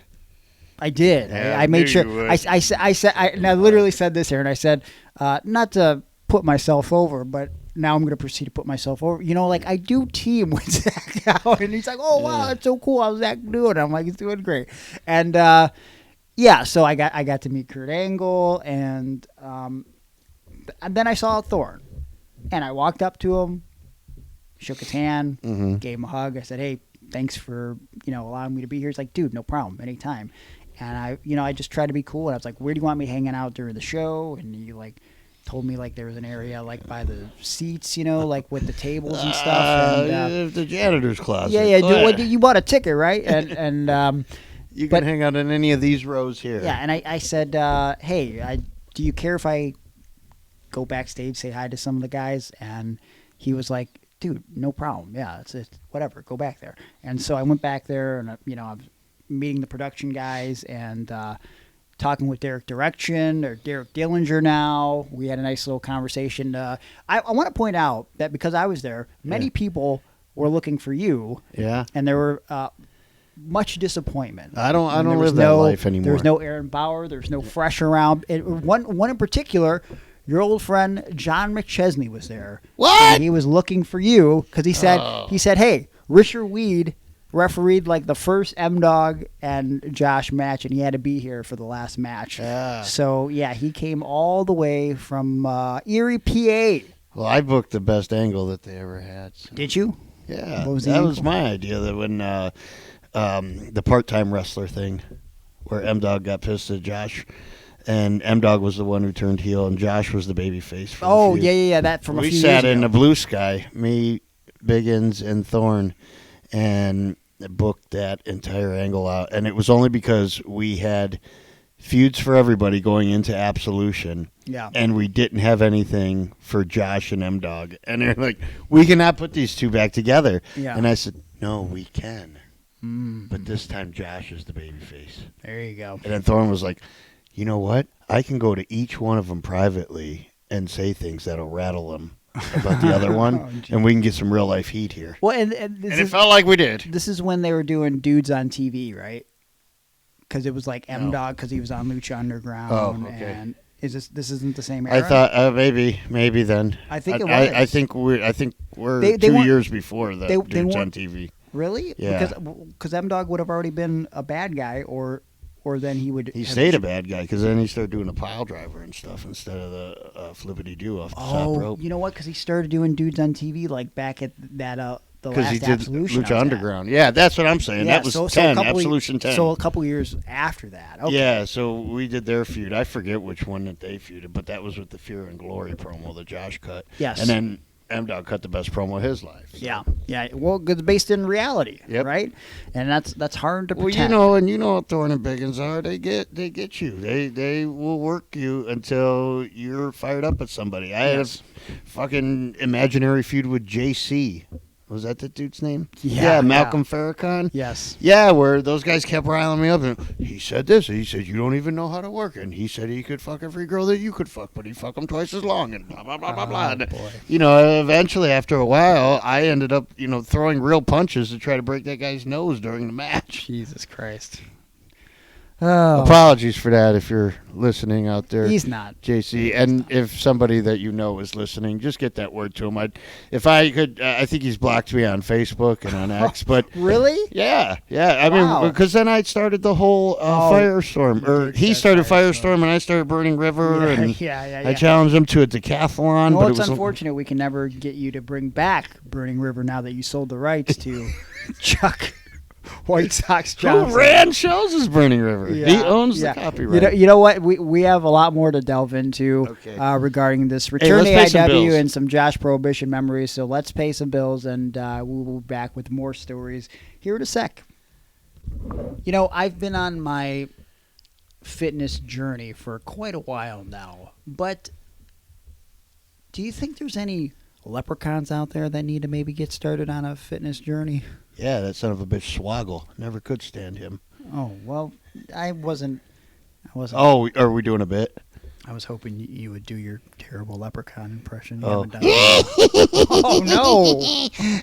I did. Yeah, I made sure. I said, and I literally said this here, and I said, not to put myself over, but now I'm going to proceed to put myself over. Like I do team with Zach Allen, and he's like, oh wow, that's so cool. How's Zach doing? I'm like, he's doing great, and so I got to meet Kurt Angle, and then I saw Thorne, and I walked up to him, shook his hand, gave him a hug. I said, hey, thanks for, allowing me to be here. He's like, dude, no problem, anytime. And I just tried to be cool. And I was like, where do you want me hanging out during the show? And he told me like there was an area like by the seats, like with the tables and stuff. And, the janitor's closet. Yeah. You bought a ticket, right? And you can hang out in any of these rows here. Yeah, and I said, hey, do you care if I go backstage, say hi to some of the guys? And he was like, dude, no problem. Yeah, it's whatever. Go back there. And so I went back there, and I was meeting the production guys and talking with Derek Direction or Derek Dillinger. Now we had a nice little conversation. I want to point out that because I was there, many people were looking for you. Yeah, and there were much disappointment. I don't live that life anymore. There was no Aaron Bauer. There's no Fresh around. One in particular. Your old friend John McChesney was there. What? And he was looking for you because he said, hey, Richard Weed refereed like the first M-Dog and Josh match, and he had to be here for the last match. Yeah. So, yeah, he came all the way from Erie, PA. Well, I booked the best angle that they ever had. So. Did you? Yeah. That was my idea, that when the part-time wrestler thing where M-Dog got pissed at Josh. And M-Dog was the one who turned heel, and Josh was the babyface. Oh, yeah, that from a few years ago. We sat in the blue sky, me, Biggins, and Thorne, and booked that entire angle out. And it was only because we had feuds for everybody going into Absolution. Yeah. And we didn't have anything for Josh and M-Dog. And they're like, we cannot put these two back together. Yeah. And I said, no, we can. But this time Josh is the babyface. There you go. And then Thorne was like, you know what? I can go to each one of them privately and say things that'll rattle them about the other one, and we can get some real life heat here. Well, and it felt like we did. This is when they were doing dudes on TV, right? Because it was like M-Dog because he was on Lucha Underground. Oh, okay. And this isn't the same era? I thought maybe then. I think it was. I think we're 2 years before the dudes on TV. Really? Yeah. Because M-Dog would have already been a bad guy, or then he would. He stayed a bad guy because then he started doing a pile driver and stuff instead of the flippity do off the top rope. You know what? Because he started doing dudes on TV like back at that the last he did Absolution. Lucha Underground. Yeah, that's what I'm saying. Yeah, that was 10, Absolution 10. So a couple years after that. Okay. Yeah, so we did their feud. I forget which one that they feuded, but that was with the Fear and Glory promo that Josh cut. Yes. And then M-Dog cut the best promo of his life. So. Yeah. Well, it's based in reality, yep. Right? And that's hard to pretend. Well, you know what Thorne and Biggins are. They get you. They will work you until you're fired up at somebody. I had a fucking imaginary feud with JC. Was that the dude's name? Yeah, Malcolm Farrakhan. Yes. Yeah, where those guys kept riling me up, and he said this. He said, you don't even know how to work. And he said he could fuck every girl that you could fuck, but he'd fuck them twice as long, and blah, blah, blah, blah, blah. And, boy. Eventually, after a while, I ended up, throwing real punches to try to break that guy's nose during the match. Jesus Christ. Oh. Apologies for that if you're listening out there. He's not. JC. And if somebody that you know is listening, just get that word to him. If I could, I think he's blocked me on Facebook and on X. But really? Yeah. I mean, because then I started the whole Firestorm. Or he started Firestorm and I started Burning River. Yeah. I challenged him to a decathlon. Well, but it's it was unfortunate we can never get you to bring back Burning River now that you sold the rights to Chuck White Sox Johnson. Who ran shows as Burning River? Yeah. He owns the copyright. You know what? We have a lot more to delve into regarding this return to AIW and some Josh Prohibition memories. So let's pay some bills, and we will be back with more stories here in a sec. I've been on my fitness journey for quite a while now, but do you think there's any leprechauns out there that need to maybe get started on a fitness journey? Yeah, that son of a bitch Swoggle. Never could stand him. Oh, well, I wasn't. Oh, are we doing a bit? I was hoping you would do your terrible leprechaun impression. You haven't done it. Oh, no.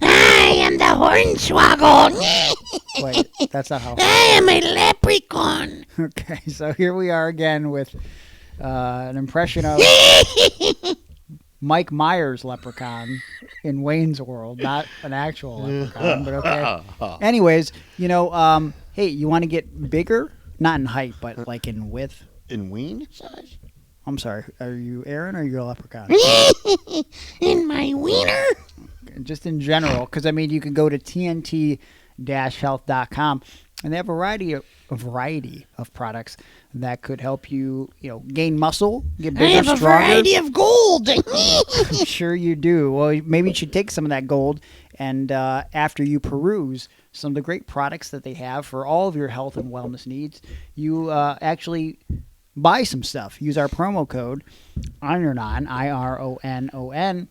I am the Hornswoggle. Wait, that's not how. I am a leprechaun. Okay, so here we are again with an impression of Mike Myers' leprechaun in Wayne's World, not an actual leprechaun, but okay. Anyways, hey, you want to get bigger? Not in height, but like in width. In ween size? I'm sorry. Are you Aaron or are you a leprechaun? In my wiener? Just in general, because, you can go to TNT-health.com, and they have a variety a variety of products that could help you, gain muscle, get I bigger, have a stronger. variety of gold. I'm sure you do. Well, maybe you should take some of that gold and after you peruse some of the great products that they have for all of your health and wellness needs, you actually buy some stuff. Use our promo code IRONON, IRONON,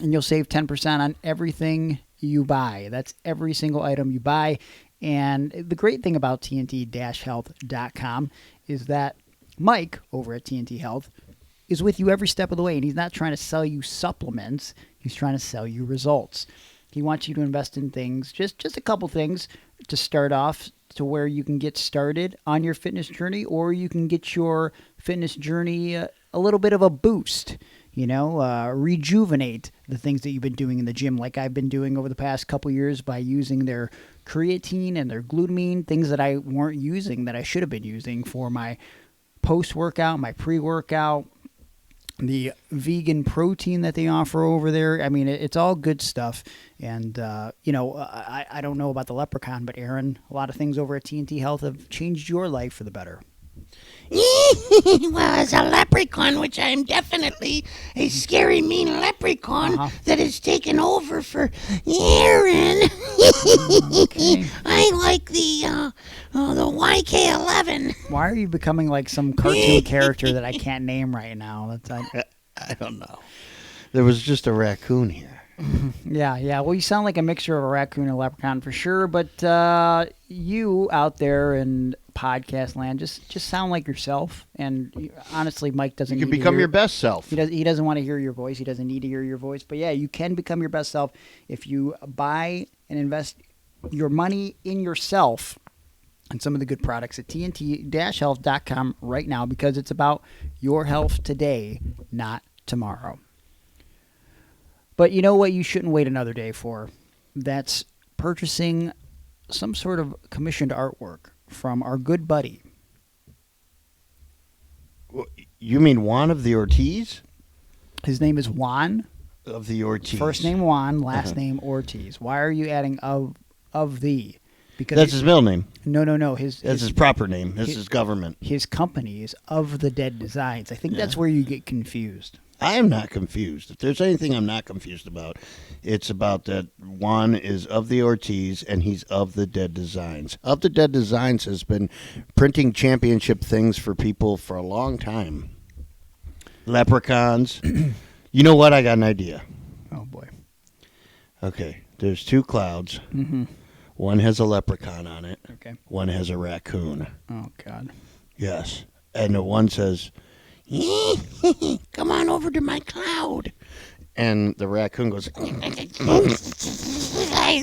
and you'll save 10% on everything you buy. That's every single item you buy. And the great thing about TNT-health.com is that Mike over at TNT Health is with you every step of the way, and he's not trying to sell you supplements. He's trying to sell you results. He wants you to invest in things, just a couple things to start off to where you can get started on your fitness journey, or you can get your fitness journey a little bit of a boost, rejuvenate the things that you've been doing in the gym, like I've been doing over the past couple years by using their creatine and their glutamine, things that I weren't using that I should have been using for my post-workout, my pre-workout, the vegan protein that they offer over there. I mean, it's all good stuff. And, I don't know about the leprechaun, but Aaron, a lot of things over at TNT Health have changed your life for the better. Well, as a leprechaun, which I am definitely a scary, mean leprechaun that has taken over for Aaron. Okay. I like the YK11. Why are you becoming like some cartoon character that I can't name right now? I don't know. There was just a raccoon here. Yeah. Well, you sound like a mixture of a raccoon and a leprechaun for sure. But you out there in podcast land just sound like yourself. And honestly, Mike doesn't. You can need to become hear- your best self. He doesn't want to hear your voice. He doesn't need to hear your voice. But yeah, you can become your best self if you buy and invest your money in yourself and some of the good products at TNT-health.com right now, because it's about your health today, not tomorrow. But you know what you shouldn't wait another day for? That's purchasing some sort of commissioned artwork from our good buddy. You mean Juan of the Ortiz? His name is Juan. Of the Ortiz. First name Juan, last name Ortiz. Why are you adding of the? Because That's his middle name. No. That's his proper name. This is government. His company is Of the Dead Designs. I think that's where you get confused. I am not confused. If there's anything I'm not confused about, it's about that Juan is of the Ortiz and he's of the Dead Designs. Of the Dead Designs has been printing championship things for people for a long time. Leprechauns. You know what? I got an idea. Oh, boy. Okay. There's two clouds. Mm-hmm. One has a leprechaun on it. Okay. One has a raccoon. Oh, God. Yes. And the one says, Come on over to my cloud. and the raccoon goes, I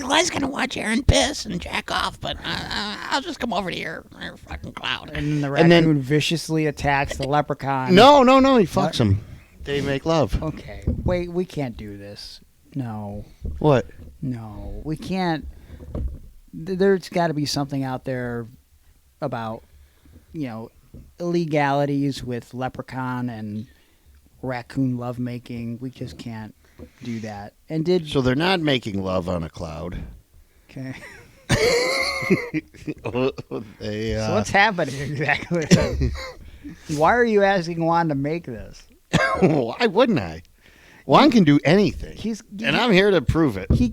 was going to watch Aaron piss and jack off, but I'll just come over to your fucking cloud. And then the And then- raccoon viciously attacks the leprechaun. no, he fucks him. They make love. Okay. Wait, we can't do this. No. What? No. We can't. There's got to be something out there about, illegalities with leprechaun and raccoon lovemaking. We just can't do that. And So they're not making love on a cloud. okay. They, So what's happening exactly? Why are you asking Juan to make this? why wouldn't I? Juan can do anything. And I'm here to prove it. He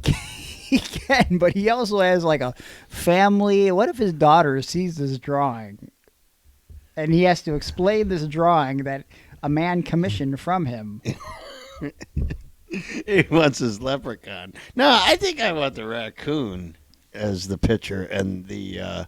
can, but he also has like a family. What if his daughter sees this drawing and he has to explain this drawing that a man commissioned from him? He wants his leprechaun. No, I think I want the raccoon as the pitcher and the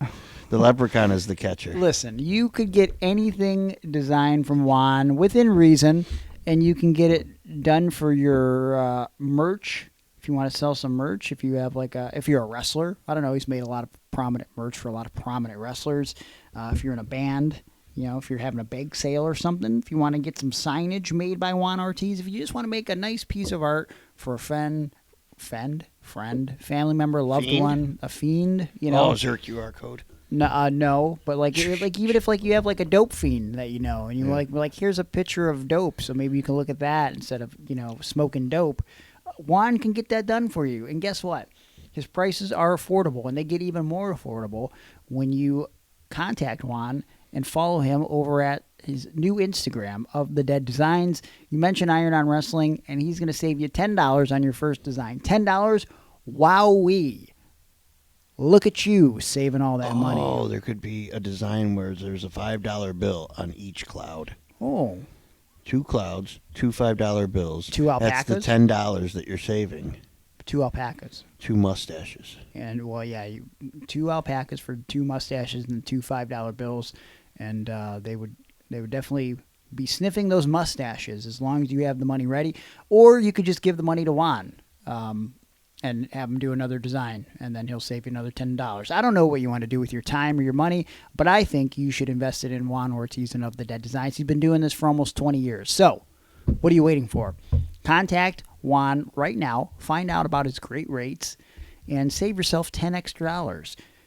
leprechaun as the catcher. Listen, you could get anything designed from Juan within reason, and you can get it done for your merch. If you want to sell some merch, if you have if you're a wrestler, I don't know, he's made a lot of prominent merch for a lot of prominent wrestlers. If you're in a band, if you're having a bake sale or something, if you want to get some signage made by Juan Ortiz, if you just want to make a nice piece of art for a friend, family member, loved one, a fiend, Oh, is there a QR code? No, but even if you have a dope fiend that and you like here's a picture of dope, so maybe you can look at that instead of smoking dope. Juan can get that done for you, and guess what? His prices are affordable, and they get even more affordable when you contact Juan and follow him over at his new Instagram, Of the Dead Designs. You mention Iron on Wrestling, and he's going to save you $10 on your first design. $10? Wowee. Look at you saving all that money. Oh, there could be a design where there's a $5 bill on each cloud. Oh. 2 clouds, 2 $5 bills. 2 alpacas? That's the $10 that you're saving. 2 alpacas. 2 mustaches. And, well, yeah, 2 alpacas for 2 mustaches and 2 $5 bills. And they would definitely be sniffing those mustaches as long as you have the money ready. Or you could just give the money to Juan and have him do another design, and then he'll save you another $10. I don't know what you want to do with your time or your money, but I think you should invest it in Juan Ortiz and Of the Dead Designs. He's been doing this for almost 20 years. So what are you waiting for? Contact Juan right now. Find out about his great rates and save yourself $10 extra.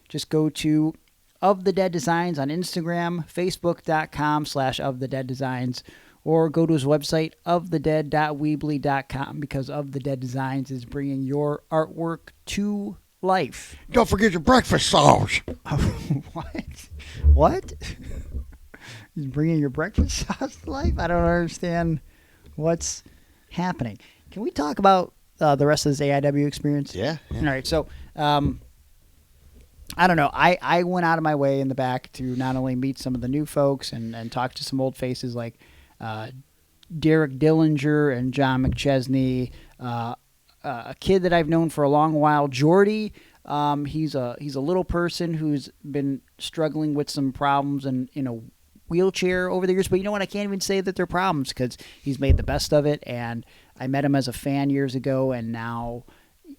Just go to Of the Dead Designs on Instagram, facebook.com/ofthedeaddesigns, or go to his website, ofthedead.weebly.com, because Of the Dead Designs is bringing your artwork to life. Don't forget your breakfast sauce. What? He's bringing your breakfast sauce to life? I don't understand what's happening. Can we talk about the rest of this AIW experience? Yeah. All right, so I don't know. I went out of my way in the back to not only meet some of the new folks and talk to some old faces like Derek Dillinger and John McChesney, a kid that I've known for a long while, Jordy. He's a little person who's been struggling with some problems and in a wheelchair over the years. But you know what? I can't even say that they're problems because he's made the best of it. And I met him as a fan years ago, and now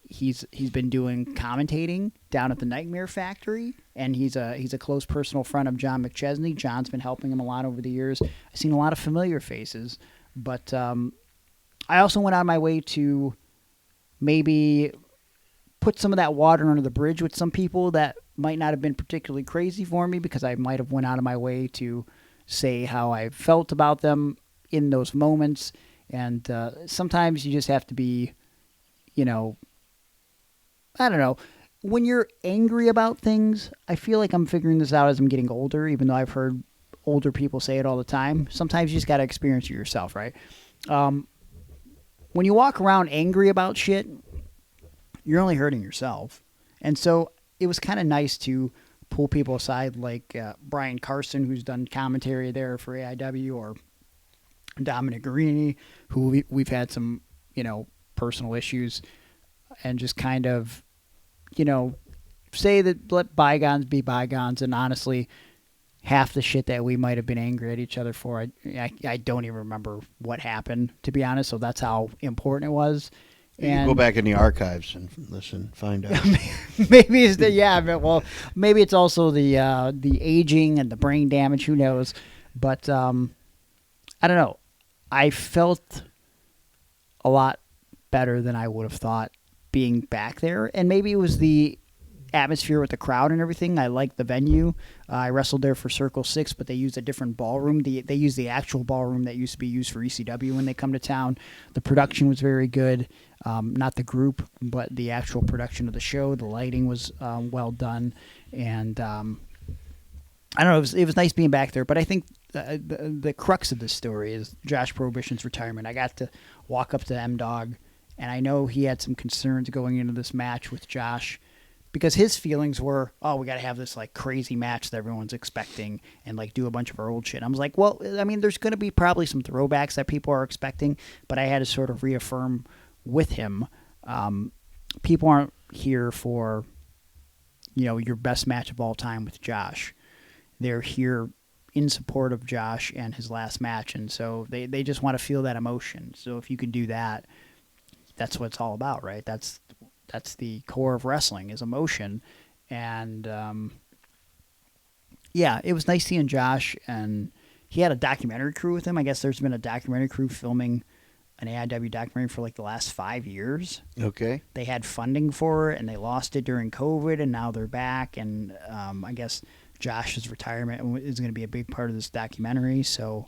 he's been doing commentating down at the Nightmare Factory, and he's a close personal friend of John McChesney. John's been helping him a lot over the years. I've seen a lot of familiar faces, but I also went out of my way to maybe put some of that water under the bridge with some people that might not have been particularly crazy for me, because I might have went out of my way to say how I felt about them in those moments. And sometimes you just have to be, I don't know. When you're angry about things, I feel like I'm figuring this out as I'm getting older, even though I've heard older people say it all the time. Sometimes you just got to experience it yourself, right? When you walk around angry about shit, you're only hurting yourself. And so it was kind of nice to pull people aside like Brian Carson, who's done commentary there for AIW, or Dominic Guarini, who we've had some, personal issues, and just kind of, say that let bygones be bygones. And honestly, half the shit that we might have been angry at each other for, I don't even remember what happened, to be honest. So that's how important it was. You can go back in the archives and listen, find out. Maybe it's maybe it's also the aging and the brain damage. Who knows? But I don't know. I felt a lot better than I would have thought being back there, and maybe it was the atmosphere with the crowd and everything. I liked the venue. I wrestled there for Circle 6, but they used a different ballroom. They used the actual ballroom that used to be used for ECW when they come to town. The production was very good. Not the group, but the actual production of the show. The lighting was well done, and I don't know. It was nice being back there. But I think the crux of this story is Josh Prohibition's retirement. I got to walk up to M-Dog, and I know he had some concerns going into this match with Josh, because his feelings were, oh, we got to have this like crazy match that everyone's expecting and like do a bunch of our old shit. I was like, well, I mean, there's going to be probably some throwbacks that people are expecting, but I had to sort of reaffirm with him, people aren't here for, your best match of all time with Josh. They're here in support of Josh and his last match, and so they just want to feel that emotion. So if you can do that, that's what it's all about, right? That's the core of wrestling, is emotion. And it was nice seeing Josh, and he had a documentary crew with him. I guess there's been a documentary crew filming an AIW documentary for like the last 5 years. Okay. They had funding for it, and they lost it during COVID, and now they're back. And I guess Josh's retirement is going to be a big part of this documentary. So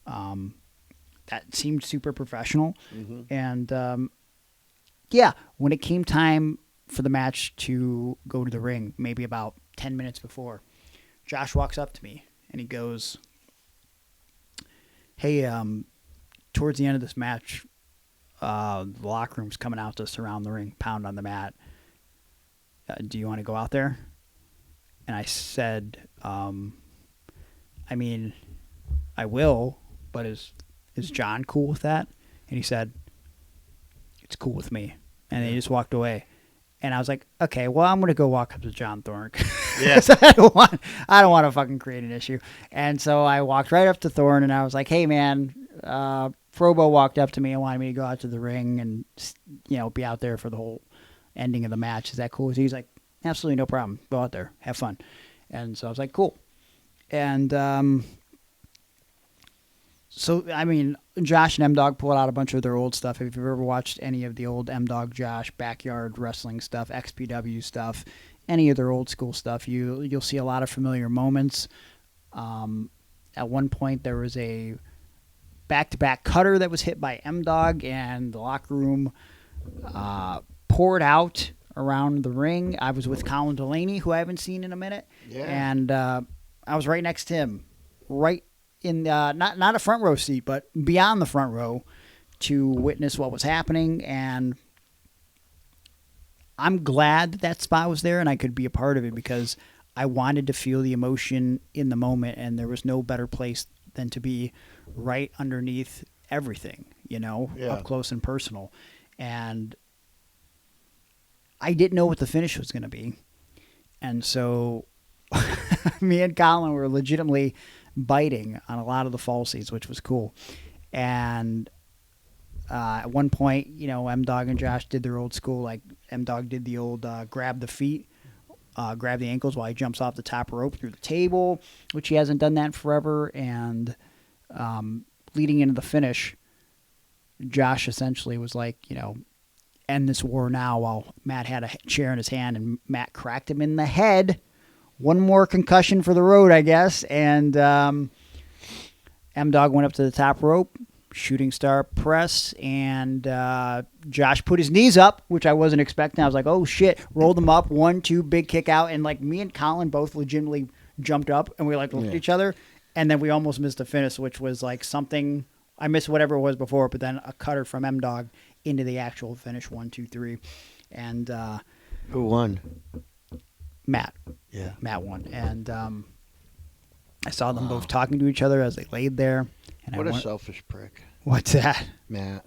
that seemed super professional. Mm-hmm. And when it came time for the match to go to the ring, maybe about 10 minutes before, Josh walks up to me and he goes, "Hey, towards the end of this match, the locker room's coming out to surround the ring, pound on the mat. Do you want to go out there?" And I said, "I mean, I will, but is John cool with that?" And he said, "It's cool with me." And he just walked away. And I was like, "Okay, well, I'm gonna go walk up to John Thorne." Yeah. I don't want to fucking create an issue. And so I walked right up to Thorne and I was like, "Hey, man, Frobo walked up to me and wanted me to go out to the ring and, be out there for the whole ending of the match. Is that cool?" He's like, "Absolutely no problem. Go out there, have fun." And so I was like, "Cool." And so, I mean, Josh and M-Dog pulled out a bunch of their old stuff. If you've ever watched any of the old M-Dog Josh backyard wrestling stuff, XPW stuff, any of their old school stuff, you'll see a lot of familiar moments. At one point, there was a back-to-back cutter that was hit by M-Dog, and the locker room poured out around the ring. I was with Colin Delaney, who I haven't seen in a minute, and I was right next to him, right in not a front row seat, but beyond the front row to witness what was happening. And I'm glad that spot was there and I could be a part of it because I wanted to feel the emotion in the moment, and there was no better place than to be right underneath everything, up close and personal. And I didn't know what the finish was going to be. And so me and Colin were legitimately biting on a lot of the falsies, which was cool. And at one point, M-Dog and Josh did their old school, like M-Dog did the old grab the feet, grab the ankles while he jumps off the top rope through the table, which he hasn't done that in forever. And leading into the finish, Josh essentially was like, end this war now, while Matt had a chair in his hand and Matt cracked him in the head. One more concussion for the road, I guess. And M-Dog went up to the top rope, shooting star press, and Josh put his knees up, which I wasn't expecting. I was like, oh, shit. Rolled them up, 1, 2, big kick out. And, me and Colin both legitimately jumped up, and we, looked at each other. And then we almost missed the finish, which was, something – I missed whatever it was before, but then a cutter from M-Dog into the actual finish, 1, 2, 3. And who won? Matt. Yeah. Matt won. And I saw them both talking to each other as they laid there. And what a selfish prick. What's that? Matt.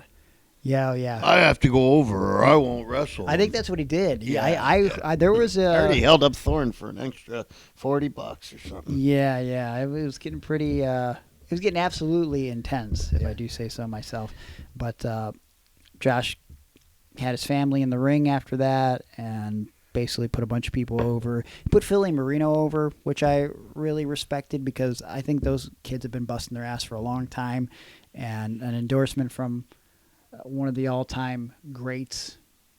Yeah. I have to go over or I won't wrestle. I think that's what he did. Yeah. I there was a... I already held up Thorne for an extra $40 or something. Yeah. It was getting pretty... it was getting absolutely intense, if I do say so myself. But Josh had his family in the ring after that and basically put a bunch of people over. He put Philly Marino over, which I really respected because I think those kids have been busting their ass for a long time. And an endorsement from one of the all-time greats,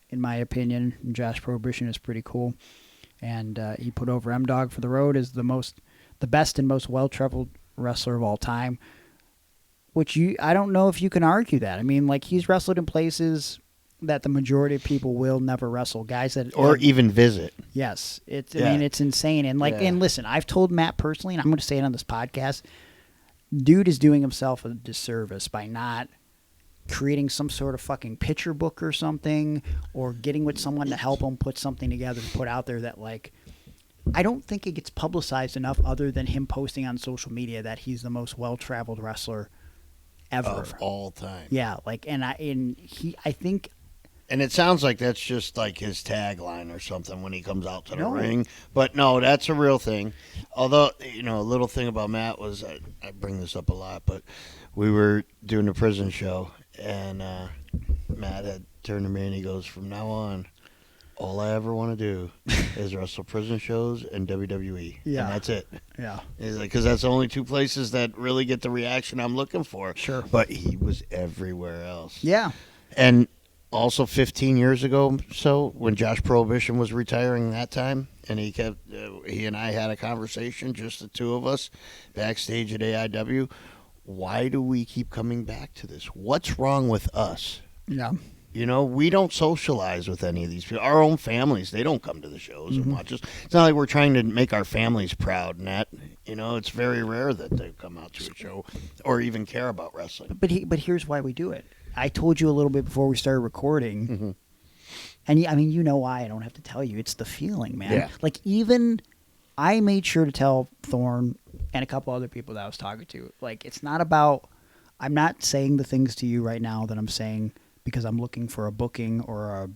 in my opinion, Josh Prohibition, is pretty cool. And he put over M-Dog for the road as the best and most well-traveled wrestler of all time, which I don't know if you can argue that. I mean, he's wrestled in places that the majority of people will never wrestle, guys that or even visit. Yes, I mean, it's insane. And and listen, I've told Matt personally, and I'm going to say it on this podcast, dude is doing himself a disservice by not creating some sort of fucking picture book or something, or getting with someone to help him put something together to put out there that I don't think it gets publicized enough other than him posting on social media that he's the most well-traveled wrestler ever. Of all time. Yeah, I think... And it sounds like that's just his tagline or something when he comes out to the ring. But no, that's a real thing. Although, a little thing about Matt was, I bring this up a lot, but we were doing a prison show, and Matt had turned to me and he goes, from now on, all I ever want to do is wrestle prison shows and WWE. Yeah. And that's it. Yeah. He's like, because that's the only two places that really get the reaction I'm looking for. Sure. But he was everywhere else. Yeah. And also 15 years ago, when Josh Prohibition was retiring that time, and he and I had a conversation, just the two of us, backstage at AIW. Why do we keep coming back to this? What's wrong with us? Yeah. You know, we don't socialize with any of these people. Our own families, they don't come to the shows and watch us. It's not like we're trying to make our families proud, Nat. You know, it's very rare that they come out to a show or even care about wrestling. But here's why we do it. I told you a little bit before we started recording, and I mean, you know why. I don't have to tell you. It's the feeling, man. Yeah. Like, even I made sure to tell Thorne and a couple other people that I was talking to, like, it's not about, I'm not saying the things to you right now that I'm saying because I'm looking for a booking or a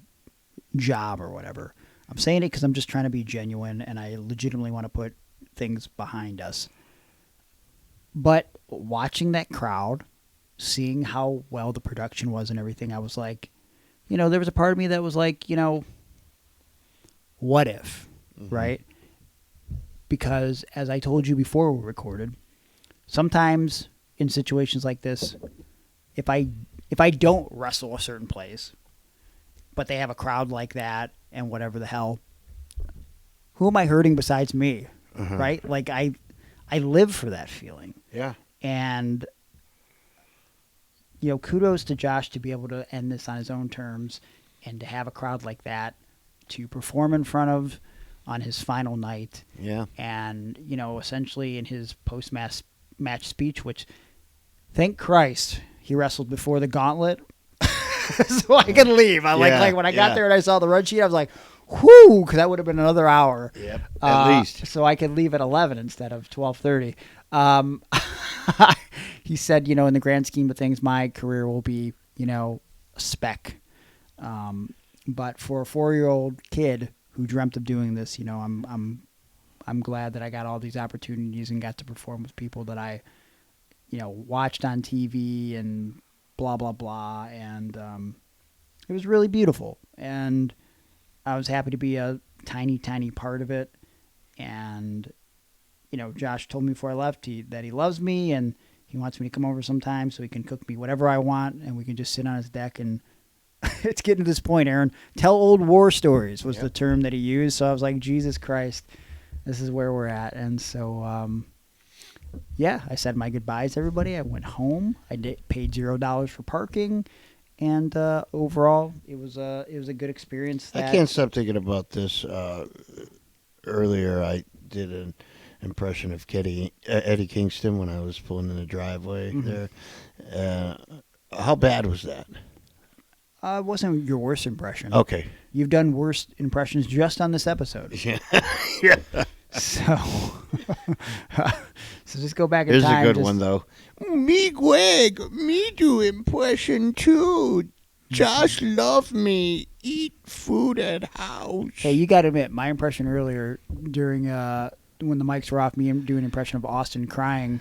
job or whatever. I'm saying it because I'm just trying to be genuine and I legitimately want to put things behind us. But watching that crowd, seeing how well the production was and everything, I was like, you know, there was a part of me that was like, you know, what if, right? Because as I told you before we recorded, sometimes in situations like this, if I don't wrestle a certain place, but they have a crowd like that and whatever the hell, who am I hurting besides me, right? Like, I live for that feeling. Yeah. And, you know, kudos to Josh to be able to end this on his own terms and to have a crowd like that to perform in front of on his final night. Yeah. And, you know, essentially in his post-match speech, which, thank Christ, he wrestled before the gauntlet so I could leave. I like when I got there and I saw the run sheet, I was like, whoo, because that would have been another hour. Yep, at least. So I could leave at 11 instead of 12:30. He said, you know, in the grand scheme of things, my career will be, you know, a speck. But for a 4-year-old kid who dreamt of doing this, you know, I'm glad that I got all these opportunities and got to perform with people that I, you know, watched on TV and blah, blah, blah. And it was really beautiful. And I was happy to be a tiny, tiny part of it. And, you know, Josh told me before I left that he loves me and he wants me to come over sometime so he can cook me whatever I want and we can just sit on his deck. And it's getting to this point, Aaron. Tell old war stories was the term that he used. So I was like, Jesus Christ, this is where we're at. And so, yeah, I said my goodbyes to everybody. I went home. I paid $0 for parking. And overall, it was a good experience. I can't stop thinking about this. Earlier, I did an impression of Eddie Kingston when I was pulling in the driveway there. How bad was that? It wasn't your worst impression. Okay. You've done worse impressions just on this episode. Yeah. Yeah. So, so just go back in Here's time. Here's a good one, though. Me, Greg, me do impression, too. Josh love me. Eat food at house. Hey, you got to admit, my impression earlier during when the mics were off, me doing an impression of Austin crying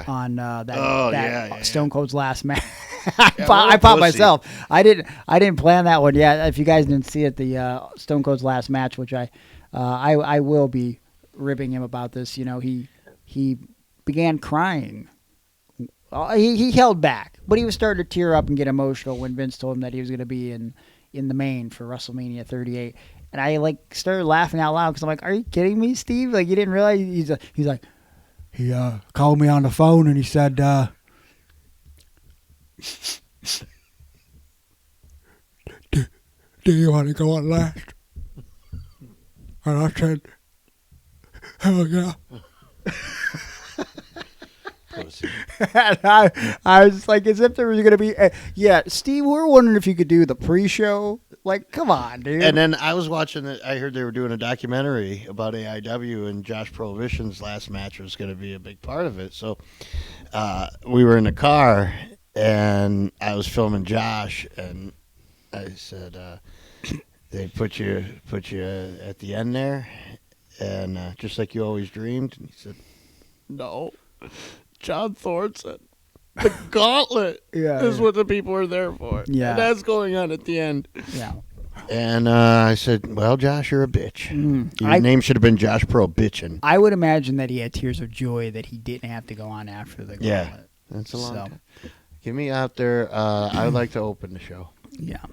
on that Stone Cold's last match. I popped myself. I didn't plan that one yet. If you guys didn't see it, the Stone Cold's last match, which I will be ribbing him about this. You know, he began crying. He held back, but he was starting to tear up and get emotional when Vince told him that he was going to be in the main for WrestleMania 38. And I started laughing out loud because I'm like, "Are you kidding me, Steve? Like, you didn't realize?" He's like, he called me on the phone and he said, "Do you want to go on last?" And I said, "Hell yeah." And I was like, as if there was going to be, Steve, we're wondering if you could do the pre-show. Like, come on, dude. And then I was watching it. I heard they were doing a documentary about AIW, and Josh Prohibition's last match was going to be a big part of it. So we were in the car, and I was filming Josh, and I said, they put you at the end there, and just like you always dreamed. And he said, "No, John Thornton. The gauntlet is what the people are there for. Yeah. And that's going on at the end." Yeah. And I said, "Well, Josh, you're a bitch. Your name should have been Josh Prohibition." I would imagine that he had tears of joy that he didn't have to go on after the gauntlet. Yeah, that's a long time. Get me out there. I would like to open the show. Yeah.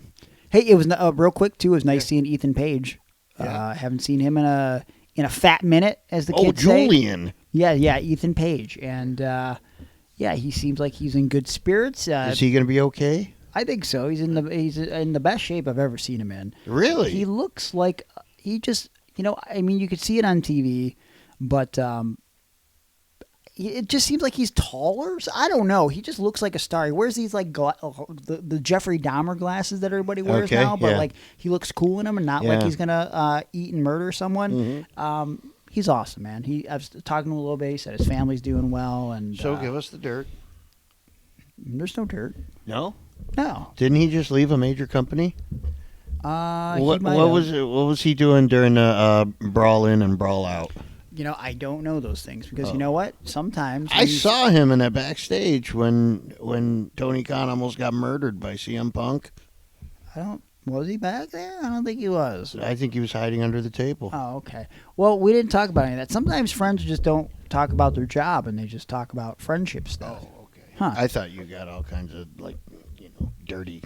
Hey, it was real quick too. It was nice seeing Ethan Page. Haven't seen him in a fat minute, as the kids say. Julian. Yeah, Ethan Page, and he seems like he's in good spirits. Is he going to be okay? I think so. He's in the best shape I've ever seen him in. Really? He looks like he just, I mean, you could see it on TV, but it just seems like he's taller. So I don't know. He just looks like a star. He wears these like the Jeffrey Dahmer glasses that everybody wears now, but like he looks cool in them and not like he's gonna eat and murder someone. Mm-hmm. He's awesome, man. I was talking to him a little bit. He said his family's doing well, and So give us the dirt. There's no dirt. No. No. Didn't he just leave a major company? What What was he doing during the brawl in and brawl out? I don't know those things because you know what? Sometimes I saw him in that backstage when Tony Khan almost got murdered by CM Punk. Was he back there? I don't think he was. I think he was hiding under the table. Oh, okay. Well, we didn't talk about any of that. Sometimes friends just don't talk about their job and they just talk about friendship stuff. Oh, okay. Huh. I thought you got all kinds of dirty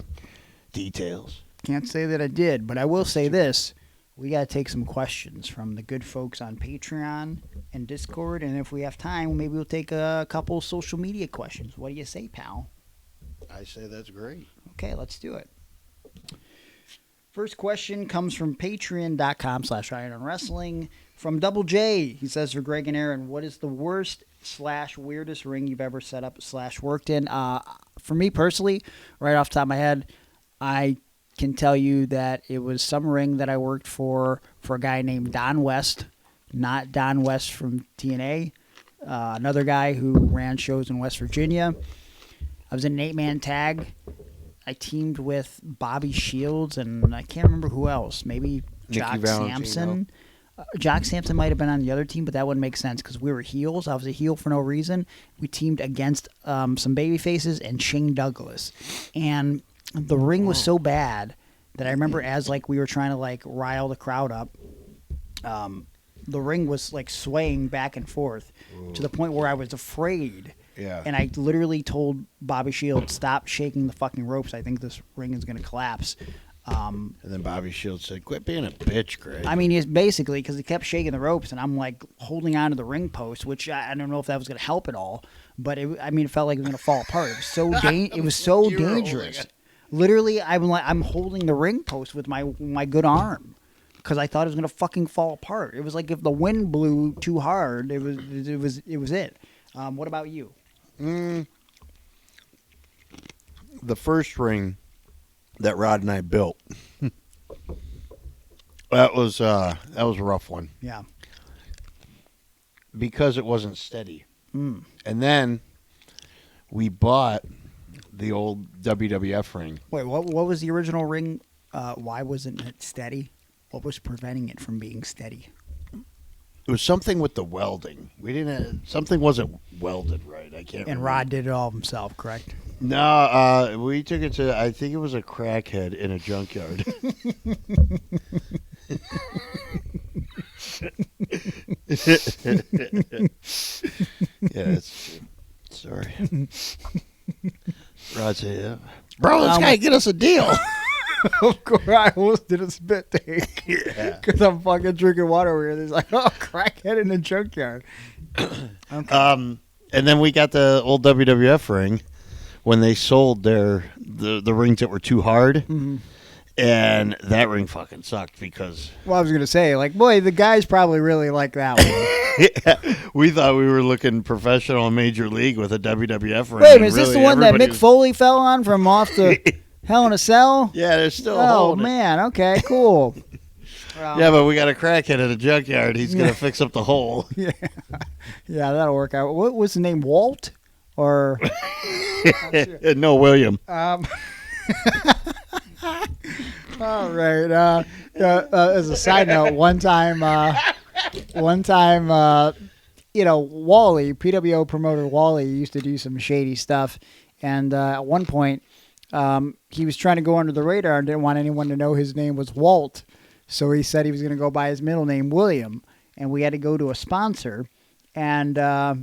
details. Can't say that I did, but I will say this. We got to take some questions from the good folks on Patreon and Discord, and if we have time, maybe we'll take a couple social media questions. What do you say, pal? I say that's great. Okay, let's do it. First question comes from patreon.com/IronWrestling from Double J. He says, for Greg and Aaron, what is the worst/weirdest ring you've ever set up/worked in? For me personally, right off the top of my head, I can tell you that it was some ring that I worked for a guy named Don West, not Don West from TNA, another guy who ran shows in West Virginia. I was in an 8-man tag. I teamed with Bobby Shields and I can't remember who else. Maybe Jock Sampson. Jock Sampson might have been on the other team, but that wouldn't make sense because we were heels. I was a heel for no reason. We teamed against some baby faces and Shane Douglas. And the ring was so bad that I remember as we were trying to rile the crowd up, the ring was swaying back and forth to the point where I was afraid. Yeah. And I literally told Bobby Shields, stop shaking the fucking ropes. I think this ring is going to collapse. And then Bobby Shields said, quit being a bitch, Greg. I mean, he's basically, because he kept shaking the ropes, and I'm holding on to the ring post, which I don't know if that was going to help at all. But it felt like it was going to fall apart. It was so it was so dangerous. Literally, I'm holding the ring post with my good arm because I thought it was going to fucking fall apart. It was like if the wind blew too hard, it was it. What about you? The first ring that Rod and I built, that was a rough one. Yeah. Because it wasn't steady. Mm. And then we bought the old WWF ring. Wait, what was the original ring? Why wasn't it steady? What was preventing it from being steady? It was something with the welding. Something wasn't welded right. I can't remember. And Rod did it all himself, correct? No, we took it to, I think it was a crackhead in a junkyard. Yeah, sorry. Rod said, bro, this guy get us a deal. Of course, I almost did a spit take. Yeah. Because I'm fucking drinking water over here. There's crackhead in the junkyard. Okay. And then we got the old WWF ring when they sold the rings that were too hard. Mm-hmm. And that ring fucking sucked because... Well, I was going to say, boy, the guys probably really like that one. We thought we were looking professional in Major League with a WWF ring. Wait a minute, is this the one that Mick Foley fell on from off the Hell in a Cell? Yeah, they're still Oh, man. Okay, cool. Yeah, but we got a crackhead at a junkyard. He's going to fix up the hole. Yeah, that'll work out. What was the name, Walt? Or... No, William. All right. As a side note, one time, Wally, PWO promoter Wally, used to do some shady stuff, and at one point, he was trying to go under the radar and didn't want anyone to know his name was Walt, so he said he was going to go by his middle name, William, and we had to go to a sponsor, and at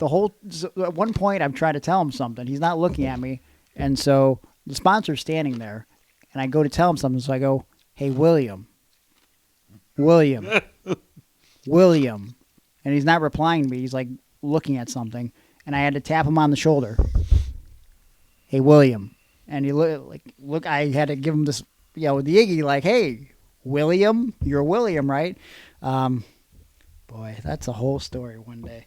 one point, I'm trying to tell him something. He's not looking at me, and so the sponsor's standing there. And I go to tell him something, so I go, hey, William. And he's not replying to me. He's looking at something. And I had to tap him on the shoulder. Hey, William. And he look. I had to give him this, the Iggy, like, hey, William, you're William, right? Boy, that's a whole story one day.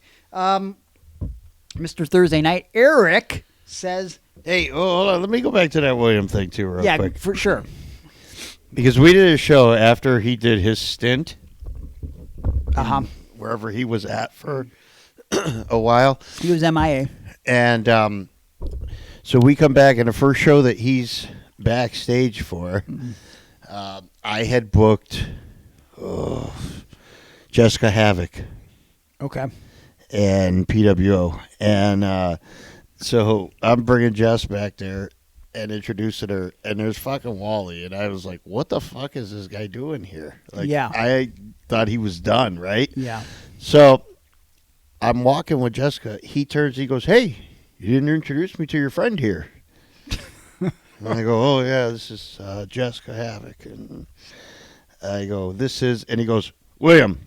Mr. Thursday Night, Eric says, Hey, hold on. Let me go back to that William thing, too, real quick. yeah, for sure. Because we did a show after he did his stint. Wherever he was at for a while. He was MIA. And so we come back, and the first show that he's backstage for, I had booked Jessica Havoc Okay. and PWO. And so I'm bringing Jess back there and introducing her, and there's fucking Wally. And I was like, what the fuck is this guy doing here? Like, Yeah. I thought he was done, right? Yeah. So I'm walking with Jessica. He turns, he goes, hey, you didn't introduce me to your friend here. And I go, oh, yeah, this is Jessica Havoc. And I go, this is, and he goes, William,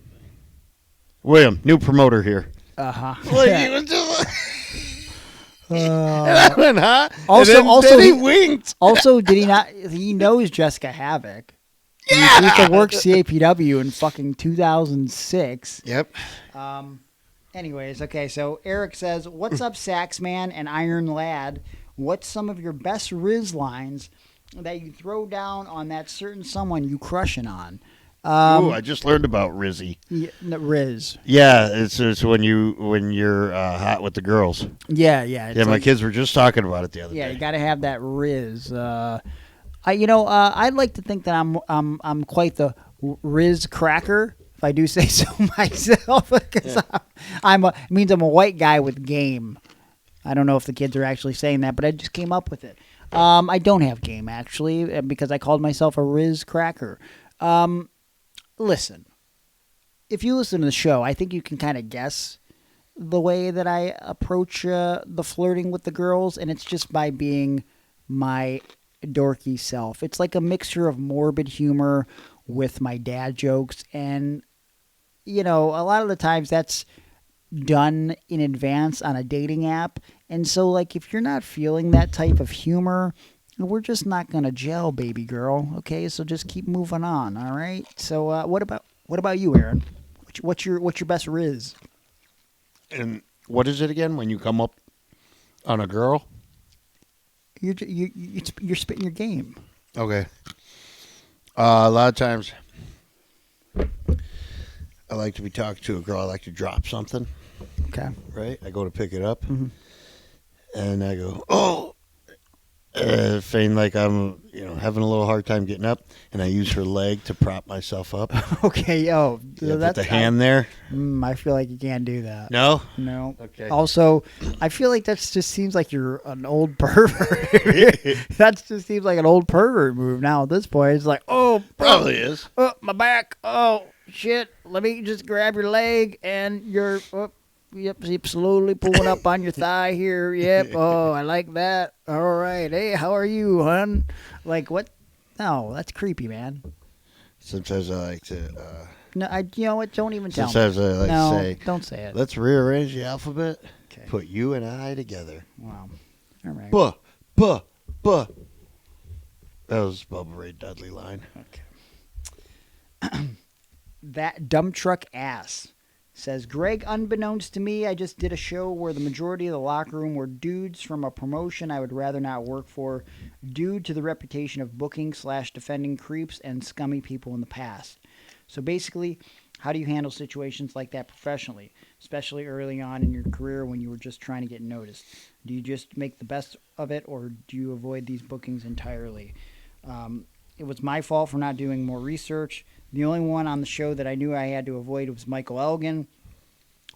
new promoter here. Uh-huh. He was just and I went, huh? Also, and then he he winked. Also, did he not? He knows Jessica Havoc. Yeah. He used to work CAPW in fucking 2006. Yep. Anyways, okay, so Eric says, what's up, Saxman and Iron Lad? What's some of your best Riz lines that you throw down on that certain someone you crushing on? Ooh, I just learned about Rizzy. Yeah, Riz. Yeah, it's when you're hot with the girls. Yeah. Yeah, my kids were just talking about it the other day. Yeah, you got to have that Riz. I'd like to think that I'm quite the Riz cracker, if I do say so myself, because it means I'm a white guy with game. I don't know if the kids are actually saying that, but I just came up with it. I don't have game, actually, because I called myself a Riz cracker. Listen, if you listen to the show, I think you can kind of guess the way that I approach the flirting with the girls, and it's just by being my dorky self. It's like a mixture of morbid humor with my dad jokes, and, a lot of the times that's done in advance on a dating app, and so, like, if you're not feeling that type of humor, we're just not gonna gel, baby girl. Okay, so just keep moving on. All right. So what about you, Aaron? What's your best Riz? And what is it again when you come up on a girl? You're spitting your game. Okay. A lot of times, I like to be talking to a girl. I like to drop something. Okay. Right. I go to pick it up, Mhm. and I go, oh. Feign like I'm, having a little hard time getting up, and I use her leg to prop myself up. Okay, Yeah, put the hand there. I feel like you can't do that. No? No. Okay. Also, I feel like that just seems like you're an old pervert. That just seems like an old pervert move now at this point. It's like, oh, Probably is. Oh, my back. Oh, shit. Let me just grab your leg and your... Yep, slowly pulling up on your thigh here. Yep. Oh, I like that. All right. Hey, how are you, hon? Like, what? No, that's creepy, man. Sometimes I like to... No, you know what? Don't even tell me. Sometimes I like No, to say... don't say it. Let's rearrange the alphabet. Okay. Put you and I together. Wow. All right. Buh. That was Bubba Ray Dudley line. Okay. That dump truck ass says, Greg, unbeknownst to me, I just did a show where the majority of the locker room were dudes from a promotion I would rather not work for, due to the reputation of booking/defending creeps and scummy people in the past. So basically, how do you handle situations like that professionally, especially early on in your career when you were just trying to get noticed? Do you just make the best of it, or do you avoid these bookings entirely? It was my fault for not doing more research. The only one on the show that I knew I had to avoid was Michael Elgin.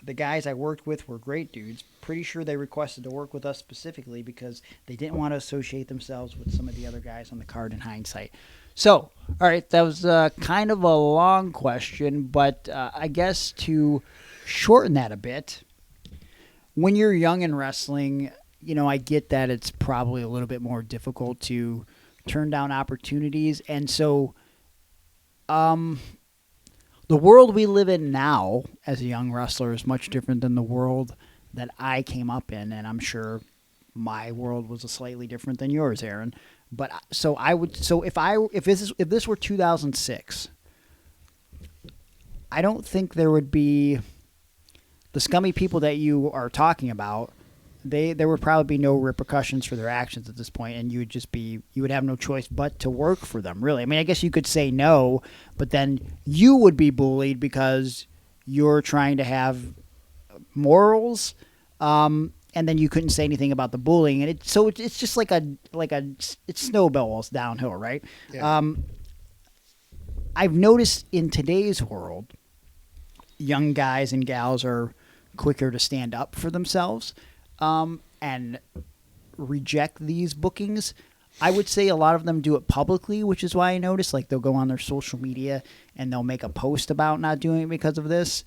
The guys I worked with were great dudes. Pretty sure they requested to work with us specifically because they didn't want to associate themselves with some of the other guys on the card in hindsight. So, all right, that was kind of a long question, but I guess to shorten that a bit, when you're young in wrestling, I get that it's probably a little bit more difficult to turn down opportunities, and so the world we live in now as a young wrestler is much different than the world that I came up in, and I'm sure my world was a slightly different than yours, Aaron. But if this were 2006, I don't think there would be the scummy people that you are talking about. There would probably be no repercussions for their actions at this point, and you would have no choice but to work for them, really. I mean, I guess you could say no, but then you would be bullied because you're trying to have morals, and then you couldn't say anything about the bullying, and it's just like it snowballs downhill, right? Yeah. I've noticed in today's world, young guys and gals are quicker to stand up for themselves and reject these bookings. I would say a lot of them do it publicly, which is why I noticed, like, they'll go on their social media and they'll make a post about not doing it because of this.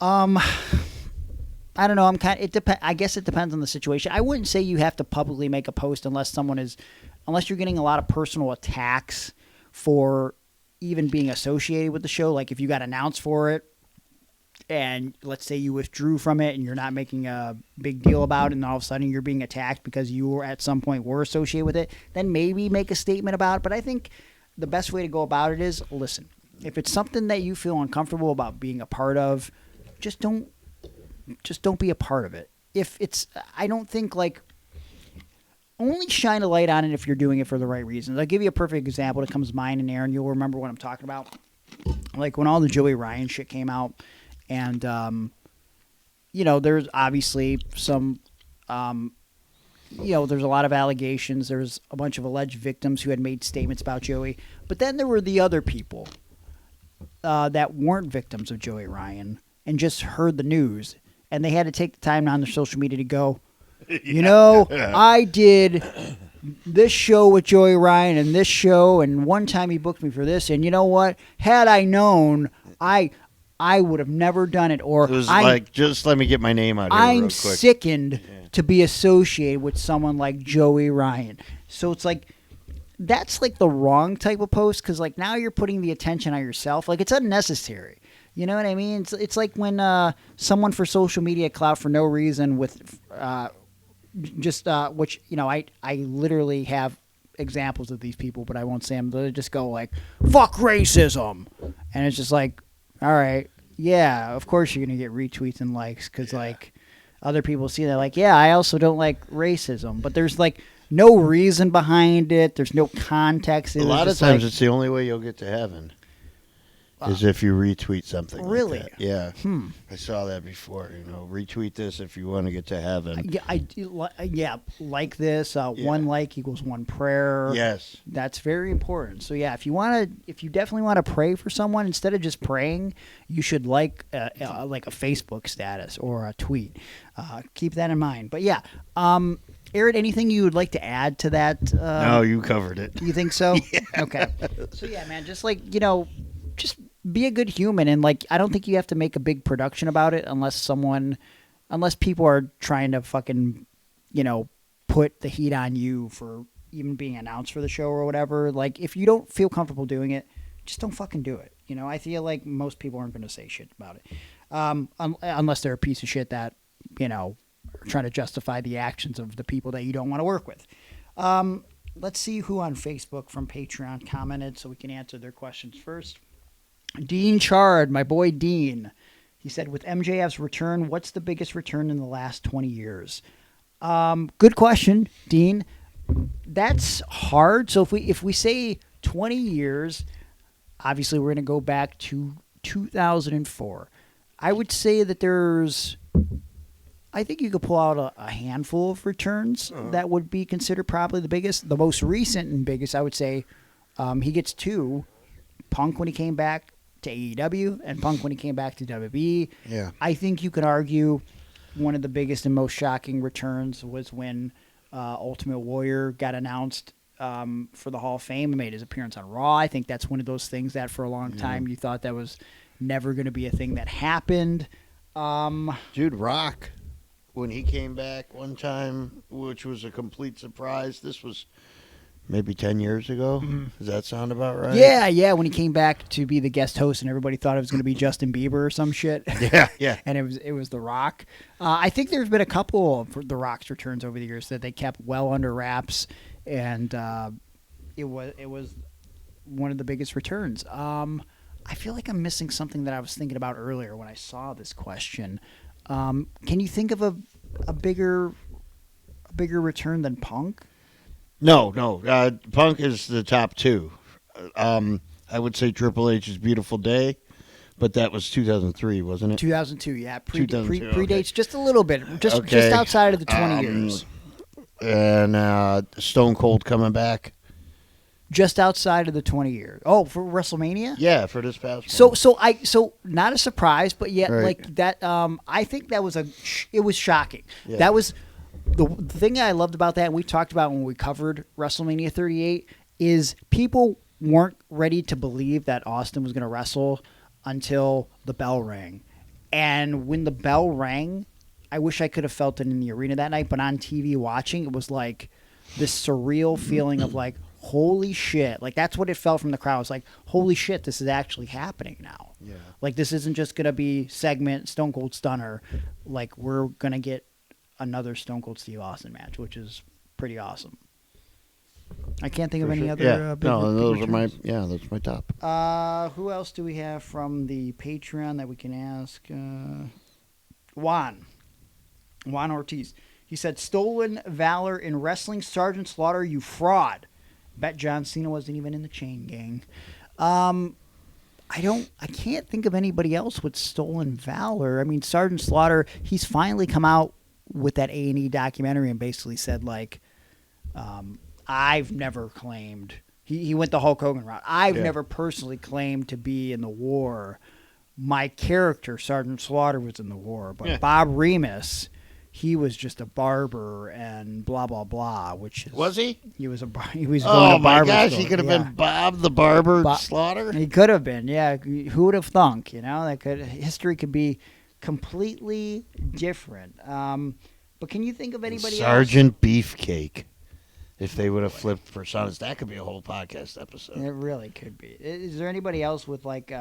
I don't know. I guess it depends on the situation. I wouldn't say you have to publicly make a post unless you're getting a lot of personal attacks for even being associated with the show. Like if you got announced for it, and let's say you withdrew from it and you're not making a big deal about it, and all of a sudden you're being attacked because you were at some point were associated with it, then maybe make a statement about it. But I think the best way to go about it is, listen, if it's something that you feel uncomfortable about being a part of, just don't be a part of it. I don't think, like, only shine a light on it if you're doing it for the right reasons. I'll give you a perfect example that comes to mind, and Aaron, you'll remember what I'm talking about. Like when all the Joey Ryan shit came out, and, there's obviously some, there's a lot of allegations. There's a bunch of alleged victims who had made statements about Joey. But then there were the other people that weren't victims of Joey Ryan and just heard the news. And they had to take the time on their social media to go, I did this show with Joey Ryan and this show, and one time he booked me for this. And you know what? Had I known, I would have never done it. Or it was just let me get my name out here I'm real quick. sickened to be associated with someone like Joey Ryan. So it's like, that's like the wrong type of post, because like now you're putting the attention on yourself. Like it's unnecessary. You know what I mean? It's like when someone for social media clout for no reason with which, I literally have examples of these people, but I won't say them. They just go like, fuck racism. And it's just like, all right, yeah, of course you're going to get retweets and likes because, like, other people see that, like, yeah, I also don't like racism. But there's, like, no reason behind it. There's no context. A lot of times it's the only way you'll get to heaven is if you retweet something really? like that. Yeah. I saw that before. Retweet this if you want to get to heaven. Yeah, like this. One like equals one prayer. Yes. That's very important. So, yeah, if you definitely want to pray for someone, instead of just praying, you should like a Facebook status or a tweet. Keep that in mind. But, yeah, Aaron, anything you would like to add to that? No, you covered it. You think so? Yeah. Okay. So, yeah, man, just like, just be a good human, and like I don't think you have to make a big production about it unless people are trying to fucking put the heat on you for even being announced for the show or whatever. Like if you don't feel comfortable doing it, just don't fucking do it. I feel like most people aren't going to say shit about it unless they're a piece of shit that are trying to justify the actions of the people that you don't want to work with. Let's see who on Facebook from Patreon commented so we can answer their questions first. Dean Chard, my boy Dean. He said, with MJF's return, what's the biggest return in the last 20 years? Good question, Dean. That's hard. So if we say 20 years, obviously we're going to go back to 2004. I would say that I think you could pull out a handful of returns that would be considered probably the biggest. The most recent and biggest, I would say, he gets two. Punk when he came back to AEW and Punk when he came back to WWE. Yeah. I think you could argue one of the biggest and most shocking returns was when Ultimate Warrior got announced for the Hall of Fame and made his appearance on Raw. I think that's one of those things that for a long time you thought that was never going to be a thing that happened. Dude, Rock, when he came back one time, which was a complete surprise, this was maybe 10 years ago. Does that sound about right? Yeah, when he came back to be the guest host and everybody thought it was going to be Justin Bieber or some shit. Yeah. And it was The Rock. I think there's been a couple of The Rock's returns over the years that they kept well under wraps, and it was one of the biggest returns. I feel like I'm missing something that I was thinking about earlier when I saw this question. Can you think of a bigger return than Punk? No. Punk is the top two. I would say Triple H's Beautiful Day, but that was 2003, wasn't it? 2002, yeah. 2002, Predates just a little bit, just outside of the 20 years. And Stone Cold coming back. Just outside of the 20 years. Oh, for WrestleMania? Yeah, for this past one. So not a surprise, but yet Right. like that. I think that was it was shocking. Yeah. That was the thing I loved about that. And we talked about when we covered WrestleMania 38 is people weren't ready to believe that Austin was going to wrestle until the bell rang, and when the bell rang, I wish I could have felt it in the arena that night. But on TV watching, it was like this surreal feeling of like, holy shit. Like, that's what it felt from the crowd. It's like, holy shit, this is actually happening now. Yeah. Like, this isn't just going to be segment Stone Cold Stunner. Like, we're going to get another Stone Cold Steve Austin match, which is pretty awesome. I can't think of any other big those are returns. that's my top. Who else do we have from the Patreon that we can ask? Juan Ortiz. He said, "Stolen valor in wrestling, Sergeant Slaughter, you fraud." Bet John Cena wasn't even in the Chain Gang. I can't think of anybody else with stolen valor. I mean, Sergeant Slaughter, he's finally come out with that A&E documentary and basically said, like, I've never claimed. He went the Hulk Hogan route. I've never personally claimed to be in the war. My character, Sergeant Slaughter, was in the war, but Bob Remus, he was just a barber and blah blah blah. Which is, Was he? He was he was. Oh going to my barber gosh, store. he could have been Bob the Barber Bo- Slaughter. He could have been, yeah. Who would have thunk? You know, history could be completely different. But can you think of anybody Sergeant Beefcake. If they would have flipped personas, that could be a whole podcast episode. else? It really could be. Is there anybody else with like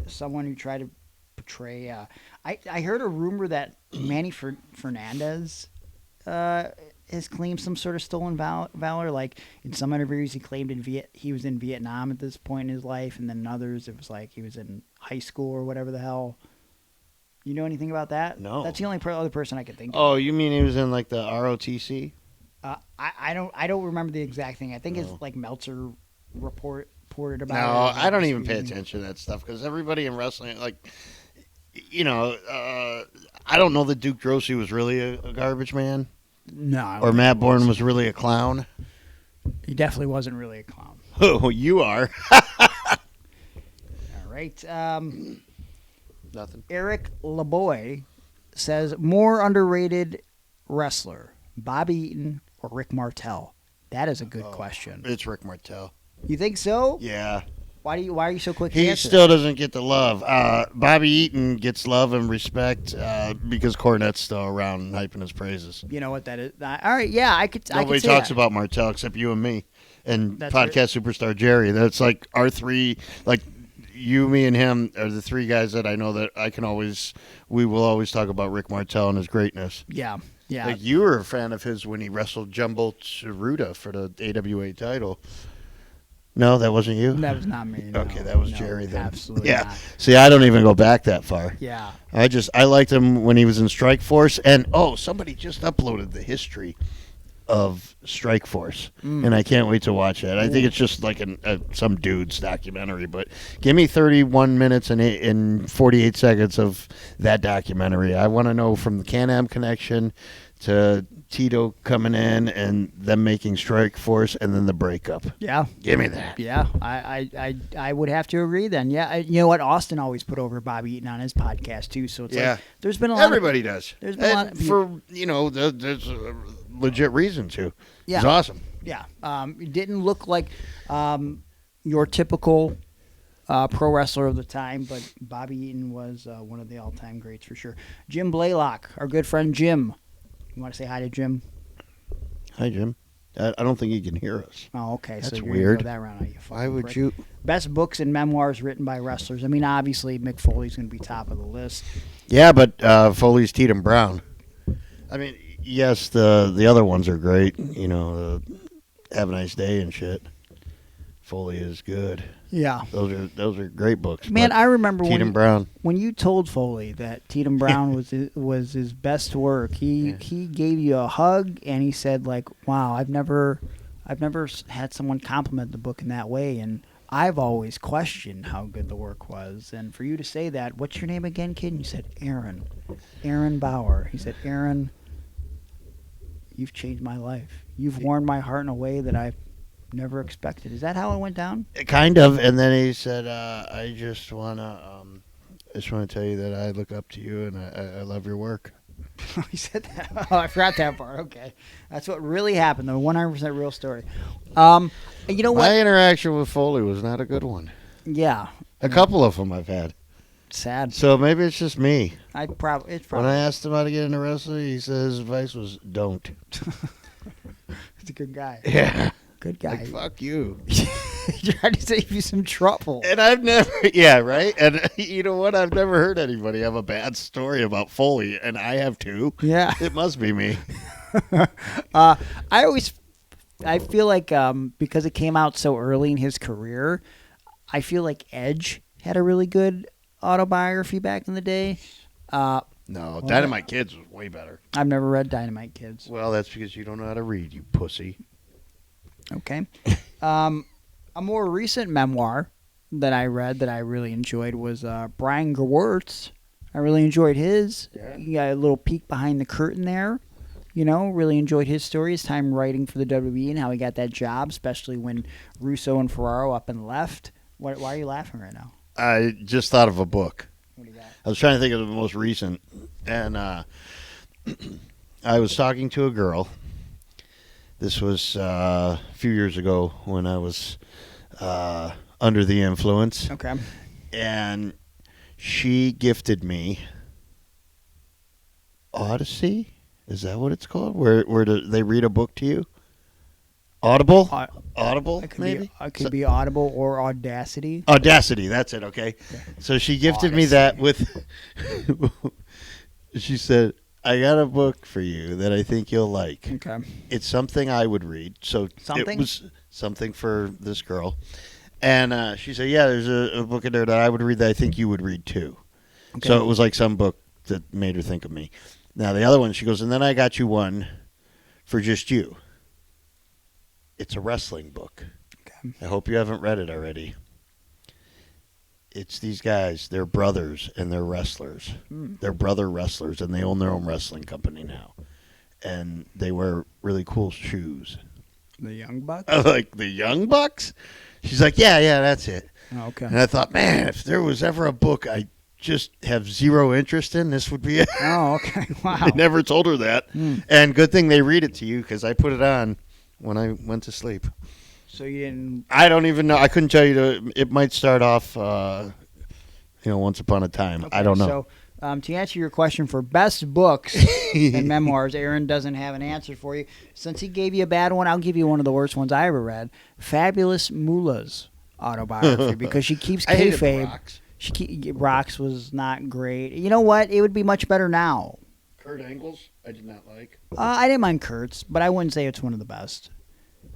someone who tried to portray? I heard a rumor that Manny Fernandez has claimed some sort of stolen valor. Like in some interviews, he claimed he was in Vietnam at this point in his life, and then in others, it was like he was in high school or whatever the hell. You know anything about that? No. That's the only other person I could think of. Oh, you mean he was in like the ROTC? I don't remember the exact thing. I think it's like Meltzer reported about it. No, I don't even pay attention to that stuff because everybody in wrestling, like, you know, I don't know that Duke Grossi was really a garbage man. No. I don't Or think Matt he Bourne was really a clown. He definitely wasn't really a clown. Oh, you are. All right. Nothing. Eric LeBoy says, more underrated wrestler, Bobby Eaton or Rick Martel? That is a good question. It's Rick Martel. You think so? Yeah. Why are you so quick to He answer still doesn't get the love. Bobby Eaton gets love and respect because Cornette's still around and hyping his praises. You know what that is? All right, yeah, I could Nobody say talks that. about Martel except you and me and That's podcast superstar Jerry. That's like our three, like you, me, and him are the three guys that I know that we will always talk about Rick Martel and his greatness. Yeah. Like you were a fan of his when he wrestled Jumbo Tsuruta for the AWA title. No, that wasn't you? That was not me. No. Okay, that was No, Jerry then. Absolutely Yeah. not. See, I don't even go back that far. Yeah. I liked him when he was in Strike Force, and somebody just uploaded the history of Strike Force, and I can't wait to watch that. I think it's just like some dude's documentary, but give me 31 minutes and 48 seconds of that documentary. I want to know from the Can-Am connection to Tito coming in and them making Strike Force and then the breakup. Yeah. Give me that. Yeah, I would have to agree then. Yeah, you know what? Austin always put over Bobby Eaton on his podcast too. So it's like there's been a lot. Everybody does. There's been a lot of for there's a legit reason to. Yeah. It's awesome. Yeah, it didn't look like your typical pro wrestler of the time, but Bobby Eaton was one of the all-time greats for sure. Jim Blaylock, our good friend Jim. You want to say hi to Jim? Hi, Jim. I don't think he can hear us. Oh, okay. That's so you're weird. Gonna go that round, are you? Why would prick? you? Best books and memoirs written by wrestlers. I mean, obviously Mick Foley's going to be top of the list. Yeah, but Foley's Tatum Brown. I mean, yes, the other ones are great. You know, Have a Nice Day and shit. Foley is good. Yeah. Those are great books. Man, I remember Tatum Brown. when you told Foley that Tatum Brown was his best work. He gave you a hug and he said like, "Wow, I've never had someone compliment the book in that way." And I've always questioned how good the work was. And for you to say that, what's your name again, kid? And you said Aaron Bauer. He said, "Aaron, you've changed my life. You've warmed my heart in a way that I've never expected." Is that how it went down? Kind of, and then he said, "I just wanna tell you that I look up to you and I love your work." He said that. Oh, I forgot that part. Okay, that's what really happened. The 100% real story. You know what? My interaction with Foley was not a good one. Yeah, A couple of them I've had. sad. So maybe it's just me. It's probably. When I asked him how to get into wrestling, he said his advice was don't. He's a good guy. Yeah. Good guy. Like, fuck you. He tried to save you some trouble. And I've never, yeah, right? And you know what? I've never heard anybody have a bad story about Foley, and I have too. Yeah. It must be me. I feel like because it came out so early in his career, I feel like Edge had a really good autobiography back in the day. No, Dynamite Kids was way better. I've never read Dynamite Kids. Well, that's because you don't know how to read, you pussy. Okay. A more recent memoir that I read that I really enjoyed was Brian Gewirtz. I really enjoyed his. Yeah. You got a little peek behind the curtain there. You know, really enjoyed his story, his time writing for the WWE and how he got that job, especially when Russo and Ferraro up and left. Why are you laughing right now? I just thought of a book. What do you got? I was trying to think of the most recent, and I was talking to a girl. This was a few years ago when I was under the influence, Okay. and she gifted me Odyssey. Is that what it's called? Where do they read a book to you? Audible? Audible, It could maybe? It could be Audible or Audacity. Audacity, that's it, okay. So she gifted me that with, she said, "I got a book for you that I think you'll like. Okay. It's something I would read." So Something? it was something for this girl. And she said, "Yeah, there's a book in there that I would read that I think you would read too." Okay. So it was like some book that made her think of me. Now, the other one, she goes, "And then I got you one for just you. It's a wrestling book. Okay. I hope you haven't read it already. It's these guys. They're brothers, and they're wrestlers. They're brother wrestlers, and they own their own wrestling company now. And they wear really cool shoes." The Young Bucks? I was like, "The Young Bucks?" She's like, yeah, that's it. Oh, okay. And I thought, man, if there was ever a book I just have zero interest in, this would be it. Oh, okay. Wow. I never told her that. And good thing they read it to you, because I put it on when I went to sleep. So you didn't... I don't even know. I couldn't tell you. It might start off, once upon a time. Okay, I don't know. So to answer your question for best books and memoirs, Aaron doesn't have an answer for you. Since he gave you a bad one, I'll give you one of the worst ones I ever read. Fabulous Moolah's autobiography, because she keeps I hated kayfabe. Rocks. Rocks was not great. You know what? It would be much better now. Kurt Angle's, I did not like. I didn't mind Kurt's, but I wouldn't say it's one of the best.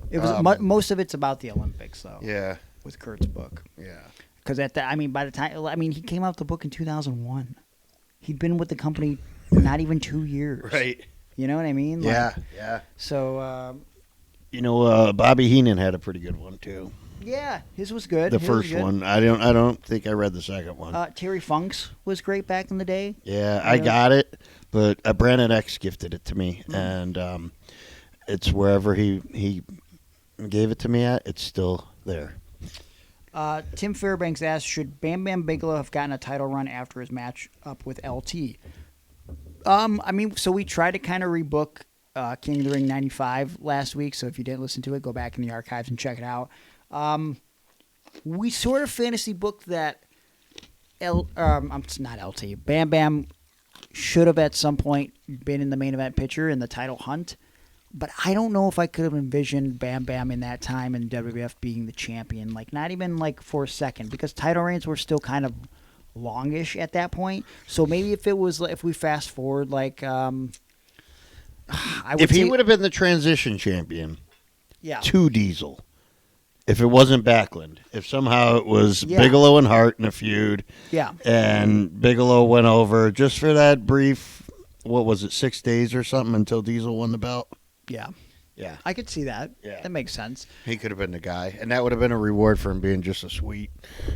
It was most of it's about the Olympics, though. Yeah. With Kurt's book, Yeah. because by the time, he came out with the book in 2001. He'd been with the company not even 2 years. Right. You know what I mean? Yeah. So, Bobby Heenan had a pretty good one too. yeah, his was good. The His was first good. one. I don't think I read the second one. Terry Funk's was great back in the day. Yeah, I got it, but Brandon X gifted it to me, and it's wherever he gave it to me at, it's still there. Tim Fairbanks asked, should Bam Bam Bigelow have gotten a title run after his match up with LT? So we tried to kind of rebook King of the Ring 95 last week, so if you didn't listen to it, go back in the archives and check it out. We sort of fantasy booked that it's not LT. Bam Bam should have at some point been in the main event picture in the title hunt. But I don't know if I could have envisioned Bam Bam in that time and WWF being the champion. Like, not even like for a second, because title reigns were still kind of longish at that point. So maybe if we fast forward, like, if he would have been the transition champion, yeah, to Diesel, if it wasn't Backlund, if somehow it was Bigelow and Hart in a feud, and Bigelow went over just for that brief, what was it, 6 days or something until Diesel won the belt? Yeah, I could see that. Yeah, that makes sense. He could have been the guy, and that would have been a reward for him being just a sweet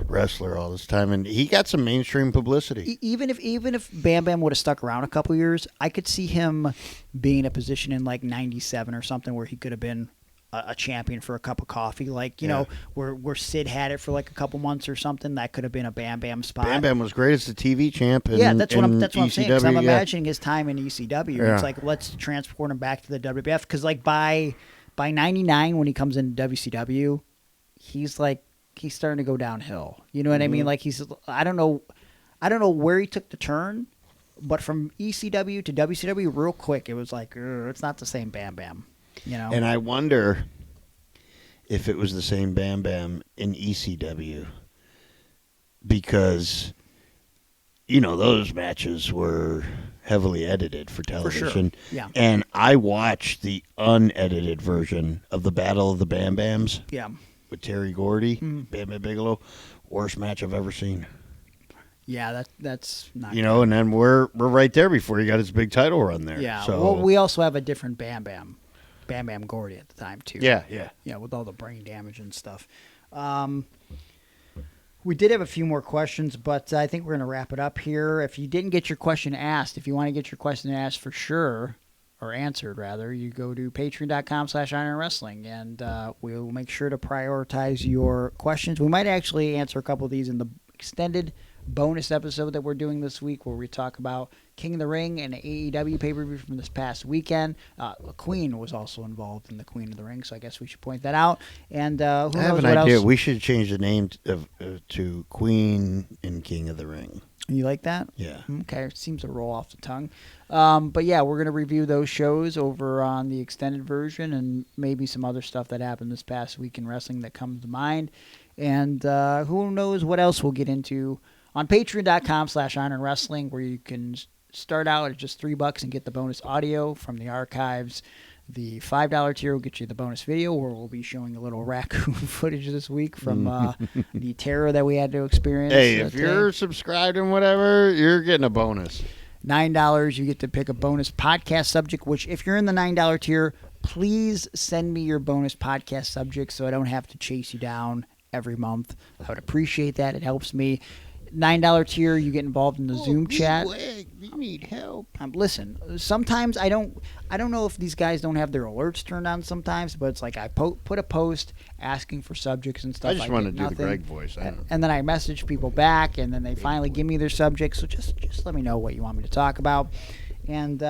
wrestler all this time. And he got some mainstream publicity. Even if Bam Bam would have stuck around a couple years, I could see him being in a position in like '97 or something where he could have been a champion for a cup of coffee, like you know, where Sid had it for like a couple months or something. That could have been a Bam Bam spot. Bam Bam was great as the TV champ. That's what I'm saying. Because I'm ECW, imagining his time in ECW. Yeah. It's like, let's transport him back to the WWF. Because like by '99 when he comes into WCW, he's starting to go downhill. You know what I mean? Like I don't know where he took the turn, but from ECW to WCW real quick, it was like it's not the same Bam Bam. You know? And I wonder if it was the same Bam Bam in ECW, because, you know, those matches were heavily edited for television. For sure. Yeah. And I watched the unedited version of the Battle of the Bam Bams. Yeah. With Terry Gordy, Bam Bam Bigelow. Worst match I've ever seen. Yeah, that's not. You know, and then we're right there before he got his big title run there. Yeah. So. Well, we also have a different Bam Bam Gordy at the time too. Yeah, with all the brain damage and stuff. We did have a few more questions, but I think we're going to wrap it up here. If you didn't get your question asked, if you want to get your question asked for sure, or answered rather, you go to patreon.com/ironwrestling, and we'll make sure to prioritize your questions. We might actually answer a couple of these in the extended bonus episode that we're doing this week, where we talk about King of the Ring and the AEW pay-per-view from this past weekend. Queen was also involved in the Queen of the Ring, so I guess we should point that out. And who knows I have an what idea. else? We should change the name to Queen and King of the Ring. You like that? Yeah. Okay, it seems to roll off the tongue. But yeah, we're going to review those shows over on the extended version, and maybe some other stuff that happened this past week in wrestling that comes to mind. And who knows what else we'll get into on patreon.com/ironwrestling, where you can start out at just $3 and get the bonus audio from the archives. The $5 tier will get you the bonus video, where we'll be showing a little raccoon footage this week from the terror that we had to experience. Hey, if you're subscribed and whatever, you're getting a bonus. $9, you get to pick a bonus podcast subject, which if you're in the $9 tier, please send me your bonus podcast subject so I don't have to chase you down every month. I would appreciate that. It helps me. $9 tier, you get involved in the Zoom chat. We need help. Listen, sometimes I don't know if these guys don't have their alerts turned on sometimes, but it's like I put a post asking for subjects and stuff. I just want to get do nothing. the Greg voice. And then I message people back, and then they finally give me their subjects. So just let me know what you want me to talk about. And,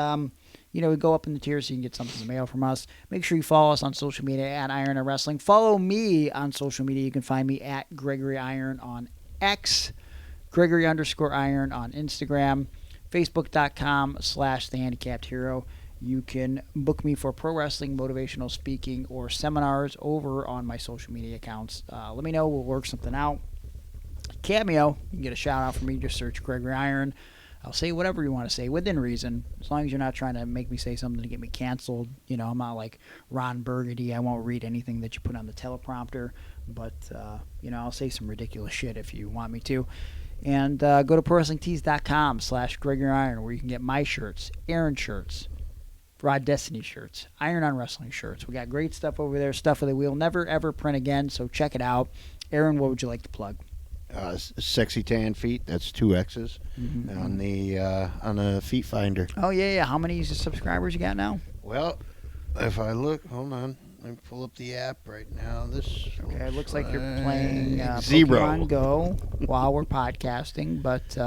we go up in the tiers so you can get something in the mail from us. Make sure you follow us on social media at Iron and Wrestling. Follow me on social media. You can find me at Gregory Iron on X. Gregory_Iron on Instagram, Facebook.com/The Handicapped Hero. You can book me for pro wrestling, motivational speaking, or seminars over on my social media accounts. Let me know. We'll work something out. Cameo, you can get a shout out from me. Just search Gregory Iron. I'll say whatever you want to say within reason, as long as you're not trying to make me say something to get me canceled. You know, I'm not like Ron Burgundy. I won't read anything that you put on the teleprompter, but I'll say some ridiculous shit if you want me to. And go to ProWrestlingTees.com/Gregory Iron, where you can get my shirts, Aaron shirts, Rod Destiny shirts, Iron on Wrestling shirts. We got great stuff over there, stuff that we'll never, ever print again, so check it out. Aaron, what would you like to plug? Sexy Tan Feet, that's 2 X's on the Feet Finder. Oh, yeah. How many subscribers you got now? Well, if I look, hold on. Let me pull up the app right now. Okay, it looks like you're playing 0 Pokemon Go while we're podcasting, but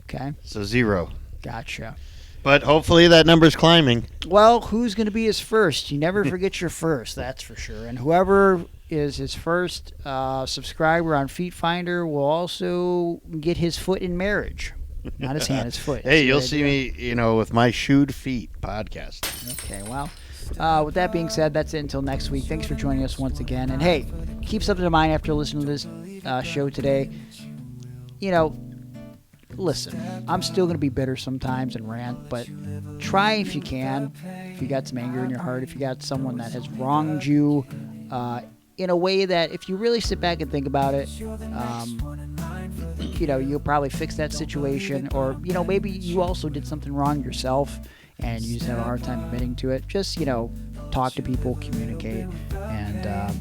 okay. So 0. Gotcha. But hopefully that number's climbing. Well, who's going to be his first? You never forget your first, that's for sure. And whoever is his first subscriber on Feet Finder will also get his foot in marriage. Not his hand, his foot. Hey, you'll see me, with my shoed feet podcast. Okay, well, with that being said, that's it until next week. Thanks for joining us once again. And hey, keep something in mind after listening to this show today. You know, listen, I'm still going to be bitter sometimes and rant, but try if you can, if you got some anger in your heart, if you got someone that has wronged you in a way that if you really sit back and think about it, you know, you'll probably fix that situation. Or, you know, maybe you also did something wrong yourself and you just have a hard time admitting to it. Just, you know, talk to people, communicate, and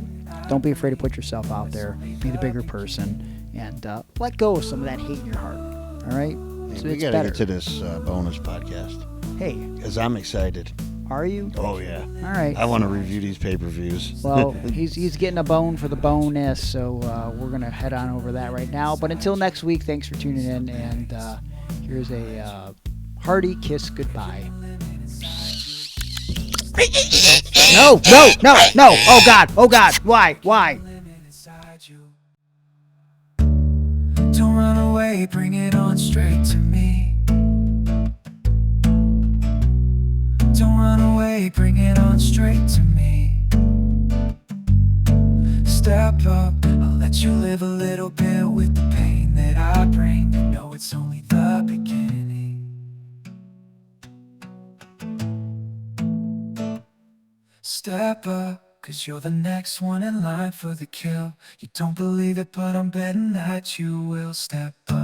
don't be afraid to put yourself out there. Be the bigger person, and let go of some of that hate in your heart. All right? Hey, So we it's got to better. get to this bonus podcast. Hey, Because I'm excited. are you? Oh, yeah. All right. I want to review these pay-per-views. Well, he's getting a bone for the bonus, so we're going to head on over that right now. But until next week, thanks for tuning in, and here's a hearty kiss goodbye. No! Oh, God! Why? Don't run away, bring it on straight to me. Don't run away, bring it on straight to me. Step up, I'll let you live a little bit with the pain that I bring. You know it's only the beginning. Step up, 'cause you're the next one in line for the kill. You don't believe it, but I'm betting that you will. Step up.